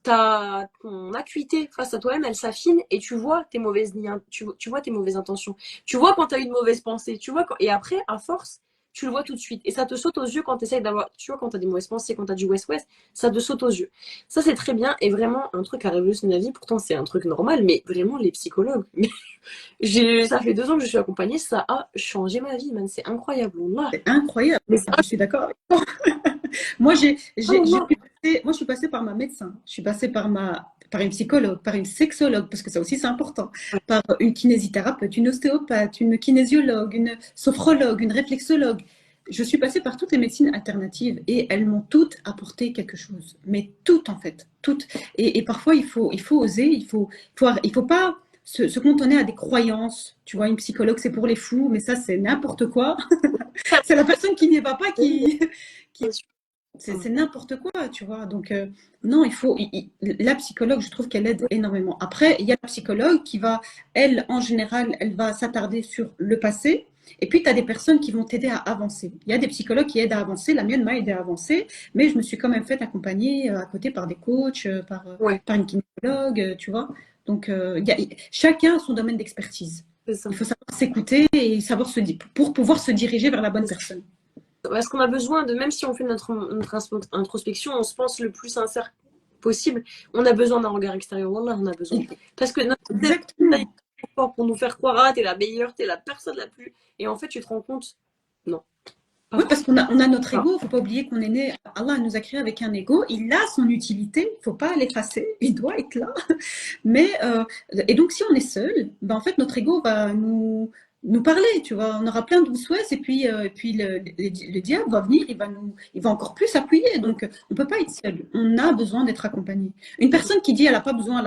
ton acuité face à toi-même, elle s'affine et tu vois tes mauvaises liens, tu vois tes mauvaises intentions. Tu vois quand tu as une mauvaise pensée, tu vois quand... Et après, à force, tu le vois tout de suite. Et ça te saute aux yeux quand tu essayes d'avoir... Tu vois, quand tu as des mauvaises pensées, quand tu as du West-West, ça te saute aux yeux. Ça, c'est très bien. Et vraiment, un truc à révolutionner la vie, pourtant, c'est un truc normal, mais vraiment, les psychologues... Ça fait 2 ans que je suis accompagnée, ça a changé ma vie, man. C'est incroyable. Wallah. C'est incroyable, Mais c'est je suis d'accord avec toi. Moi, incroyable. moi, je suis passée par ma médecin, je suis passée par une psychologue, par une sexologue, parce que ça aussi c'est important, par une kinésithérapeute, une ostéopathe, une kinésiologue, une sophrologue, une réflexologue. Je suis passée par toutes les médecines alternatives et elles m'ont toutes apporté quelque chose. Mais toutes, en fait, toutes. Et parfois, il faut oser, il faut pas se cantonner à des croyances. Tu vois, une psychologue, c'est pour les fous, mais ça, c'est n'importe quoi. C'est la personne qui n'y va pas qui c'est n'importe quoi, tu vois. Donc, non, la psychologue, je trouve qu'elle aide énormément. Après, il y a la psychologue qui va, elle, en général, elle va s'attarder sur le passé. Et puis, tu as des personnes qui vont t'aider à avancer. Il y a des psychologues qui aident à avancer. La mienne m'a aidé à avancer, mais je me suis quand même fait accompagner à côté par des coachs, Ouais, par une kinésiologue, tu vois. Donc, chacun a son domaine d'expertise. c'est ça. Il faut savoir s'écouter et savoir pour pouvoir se diriger vers la bonne personne. Parce qu'on a besoin de, même si on fait notre introspection, on se pense le plus sincère possible, on a besoin d'un regard extérieur. Wallah, on a besoin. Parce que notre tête est Exactement. fort pour nous faire croire, ah, t'es la meilleure, t'es la personne la plus. Et en fait, tu te rends compte, non, pas Oui, parce forcément. on a notre ego. Il ne faut pas oublier qu'on est né. Allah nous a créé avec un ego. Il a son utilité. Il ne faut pas l'effacer. Il doit être là. Mais et donc si on est seul, ben en fait notre ego va nous parler. Tu vois, on aura plein de souhaits et puis le diable va venir. Il va encore plus appuyer. Donc on peut pas être seul. On a besoin d'être accompagné. Une personne qui dit elle a pas besoin,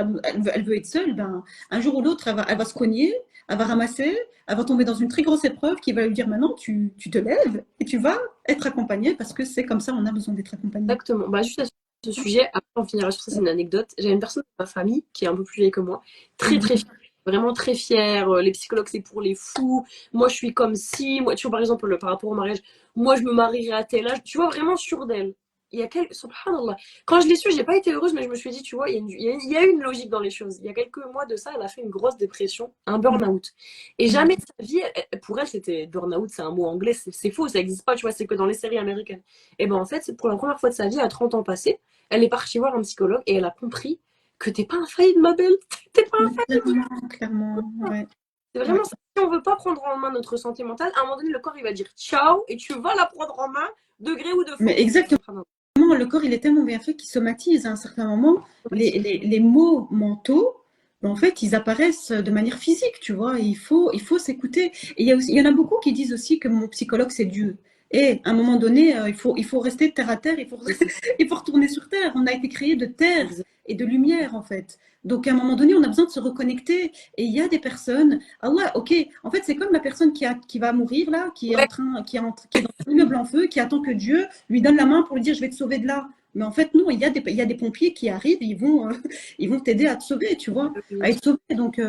elle veut être seule, ben un jour ou l'autre elle va se cogner, elle va ramasser, elle va tomber dans une très grosse épreuve qui va lui dire maintenant tu te lèves et tu vas être accompagné parce que c'est comme ça, on a besoin d'être accompagné. Exactement. Bah, juste à ce sujet, après on finira sur ça, c'est une anecdote. J'ai une personne de ma famille qui est un peu plus vieille que moi, très très Mhm. fière, vraiment très fière. Les psychologues, c'est pour les fous. Moi, je suis comme si, moi, tu vois, par exemple, par rapport au mariage, moi, je me marierai à tel âge. Tu vois, vraiment sûre d'elle. Il y a quelques... Subhanallah. Quand je l'ai su, j'ai pas été heureuse, mais je me suis dit, tu vois, il y a une logique dans les choses. Il y a quelques mois de ça, elle a fait une grosse dépression, un burn-out. Et jamais de sa vie, pour elle, c'était burn-out, c'est un mot anglais, c'est faux, ça n'existe pas, tu vois, c'est que dans les séries américaines. Et ben en fait, c'est pour la première fois de sa vie, à 30 ans passés, elle est partie voir un psychologue et elle a compris que t'es pas infaillible, ma belle. T'es pas infaillible. Clairement, clairement, ouais. C'est Ouais. vraiment ça. Si on veut pas prendre en main notre santé mentale, à un moment donné, le corps il va dire ciao et tu vas la prendre en main, de gré ou de Mais force. exactement, le corps, il est tellement bien fait qu'il somatise à un certain moment. Les maux mentaux, ben, en fait, ils apparaissent de manière physique, tu vois. Il faut s'écouter. Et il y en a beaucoup qui disent aussi que mon psychologue, c'est Dieu. Et à un moment donné, il faut rester terre à terre, il faut retourner sur terre. On a été créé de terre et de lumière, en fait. Donc, à un moment donné, on a besoin de se reconnecter. Et il y a des personnes, Allah, ok, en fait, c'est comme la personne qui va mourir, là, Ouais, qui est dans un immeuble en feu, qui attend que Dieu lui donne la main pour lui dire, je vais te sauver de là. Mais en fait, non, il y a des pompiers qui arrivent, ils vont t'aider à te sauver, tu vois, à être sauvé. Donc,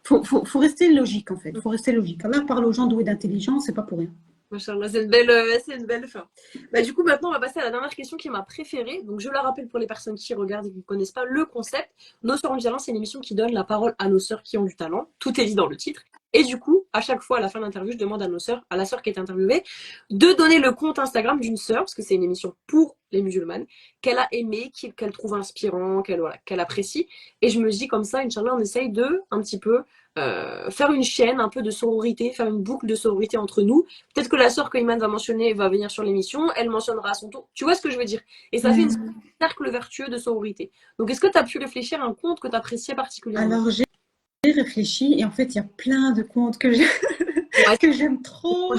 faut rester logique, en fait. Faut rester logique. Allah parle aux gens doués d'intelligence, c'est pas pour rien. Machallah, c'est une belle fin. Bah, du coup, maintenant, on va passer à la dernière question qui est ma préférée. Donc, je la rappelle pour les personnes qui regardent et qui ne connaissent pas le concept. Nos sœurs ont du talent, c'est une émission qui donne la parole à nos sœurs qui ont du talent. Tout est dit dans le titre. Et du coup, à chaque fois, à la fin de l'interview, je demande à nos sœurs, à la sœur qui est interviewée, de donner le compte Instagram d'une sœur, parce que c'est une émission pour les musulmanes, qu'elle a aimé, qu'elle trouve inspirant, qu'elle apprécie. Et je me dis comme ça, Inch'Allah, on essaye de, un petit peu, faire une chaîne un peu de sororité, faire une boucle de sororité entre nous. Peut-être que la sœur que Iman va mentionner va venir sur l'émission, elle mentionnera à son tour. Tu vois ce que je veux dire? Et ça fait une cercle vertueux de sororité. Donc, est-ce que tu as pu réfléchir à un conte que tu appréciais particulièrement? Alors, j'ai réfléchi et en fait, il y a plein de comptes Ouais, que j'aime trop.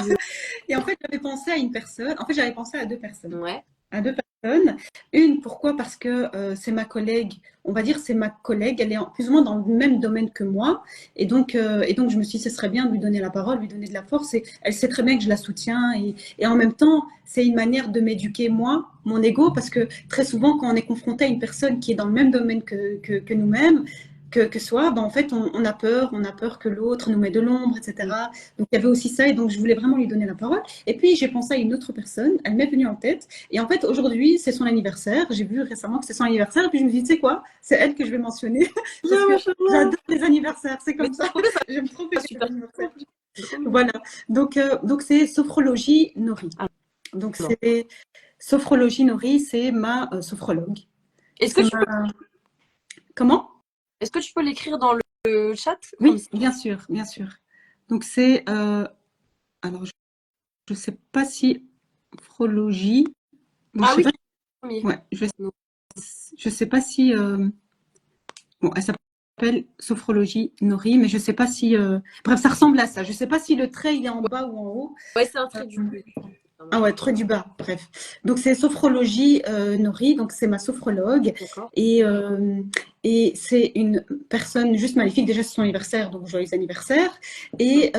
Et en fait, j'avais pensé à une personne. En fait, j'avais pensé à deux personnes. ouais. à deux personnes. Une, pourquoi? Parce que c'est ma collègue, on va dire c'est ma collègue, elle est plus ou moins dans le même domaine que moi. Et donc je me suis dit, ce serait bien de lui donner la parole, lui donner de la force. Et elle sait très bien que je la soutiens. Et en même temps, c'est une manière de m'éduquer, moi, mon ego, parce que très souvent, quand on est confronté à une personne qui est dans le même domaine que nous-mêmes, que soi, ben en fait, on a peur que l'autre nous met de l'ombre, etc. Donc il y avait aussi ça, et donc je voulais vraiment lui donner la parole. Et puis j'ai pensé à une autre personne, elle m'est venue en tête. Et en fait, aujourd'hui, c'est son anniversaire. J'ai vu récemment que c'est son anniversaire. Et puis je me suis dit, tu sais quoi, c'est elle que je vais mentionner. Parce Bien, que machallah. j'adore les anniversaires. C'est Mais comme c'est ça. trop bien, ça J'aime trop va fêter les super anniversaires. cool. Trop mignon. Voilà. Donc c'est Sophrologie Nori. Ah, Donc non. c'est Sophrologie Nori, c'est ma sophrologue. Est-ce que C'est tu peux, ma... Comment? est-ce que tu peux l'écrire dans le chat comme Oui, ça? bien sûr, bien sûr. Donc c'est... alors, je ne sais pas si... Sophrologie... Bon, je Ah sais oui, pas... c'est le premier. Ouais, Non. je sais pas si... bon, elle s'appelle Sophrologie Nori, mais je sais pas si... bref, ça ressemble à ça. Je sais pas si le trait, il est en Ouais, bas ou en haut. ouais, c'est un Euh, trait du plus. Ça Ah marche. ouais, très du bas, bref. Donc c'est Sophrologie Nori, donc c'est ma sophrologue. D'accord. Et, euh, et c'est une personne juste magnifique. Déjà, c'est son anniversaire, donc joyeux anniversaire. Non. Et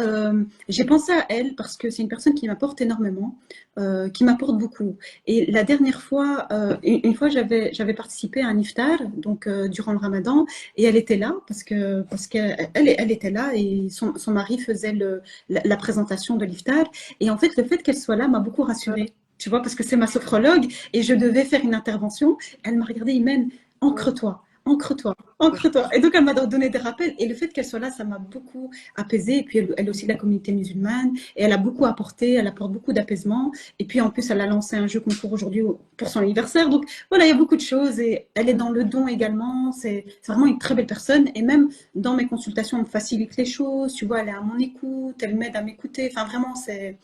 j'ai pensé à elle parce que c'est une personne qui m'apporte énormément, qui m'apporte beaucoup. Et la dernière fois, une fois, j'avais participé à un iftar, donc durant le ramadan, et elle était là parce qu'elle elle était là et son mari faisait la présentation de l'iftar. Et en fait, le fait qu'elle soit là m'a beaucoup rassurée. Tu vois, parce que c'est ma sophrologue et je devais faire une intervention. Elle m'a regardé, Imen, Ouais, ancre-toi, ancre-toi, ouais. ancre-toi. Et donc, elle m'a donné des rappels. Et le fait qu'elle soit là, ça m'a beaucoup apaisée. Et puis, elle aussi de la communauté musulmane. Et elle a beaucoup apporté, elle apporte beaucoup d'apaisement. Et puis, en plus, elle a lancé un jeu concours aujourd'hui pour son anniversaire. Donc, voilà, il y a beaucoup de choses. Et elle est dans le don également. C'est vraiment une très belle personne. Et même dans mes consultations, elle me facilite les choses. Tu vois, elle est à mon écoute, elle m'aide à m'écouter. Enfin, vraiment, c'est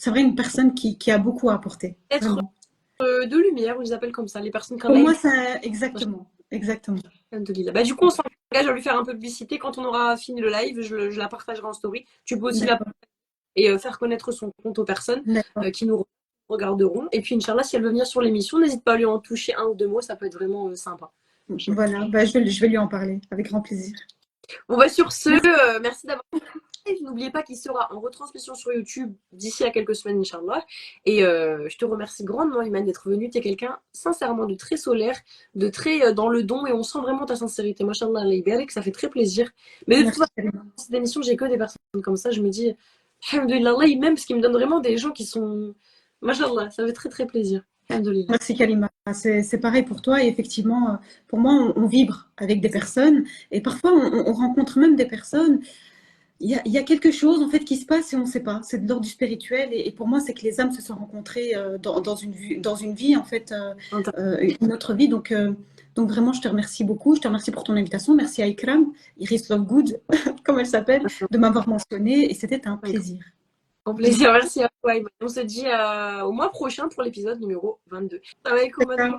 vrai une personne qui a beaucoup à apporter. Être Vraiment. de lumière, on les appelle comme ça, les personnes Pour qu'Allah moi, il ça, exactement. Exactement. Alhamdoulilah. Bah, du coup, on s'engage à lui faire un peu de publicité. Quand on aura fini le live, je la partagerai en story. Tu peux aussi la D'accord. et faire connaître son compte aux personnes D'accord. qui nous regarderont. Et puis, Inch'Allah, si elle veut venir sur l'émission, n'hésite pas à lui en toucher un ou deux mots, ça peut être vraiment sympa. Inch'Allah. Voilà. Bah, je vais lui en parler avec grand plaisir. Bon, bah, sur ce, Merci. merci d'avoir. N'oubliez pas qu'il sera en retransmission sur YouTube d'ici à quelques semaines, Inch'Allah. Et je te remercie grandement, Iman, d'être venu. Tu es quelqu'un, sincèrement, de très solaire, de très dans le don, et on sent vraiment ta sincérité. Machallah, que ça fait très plaisir. Mais de toute Merci, façon, Kalima. dans cette émission, j'ai que des personnes comme ça. Je me dis, Alhamdoulilah, Allah, il m'aime parce qu'il me donne vraiment des gens qui sont. Machallah, ça fait très très plaisir. Alhamdoulilah. Merci, Kalima. C'est pareil pour toi. Et effectivement, pour moi, on vibre avec des personnes. Et parfois, on rencontre même des personnes. Il y a quelque chose en fait qui se passe et on ne sait pas. C'est de l'ordre du spirituel et pour moi c'est que les âmes se sont rencontrées dans une vie en fait, une autre vie. Donc vraiment je te remercie beaucoup. Je te remercie pour ton invitation. Merci à Ikram, Iris Lovegood, comme elle s'appelle, de m'avoir mentionné et c'était un plaisir. Grand plaisir, merci à toi. Iman. On se dit au mois prochain pour l'épisode numéro 22. Ça va,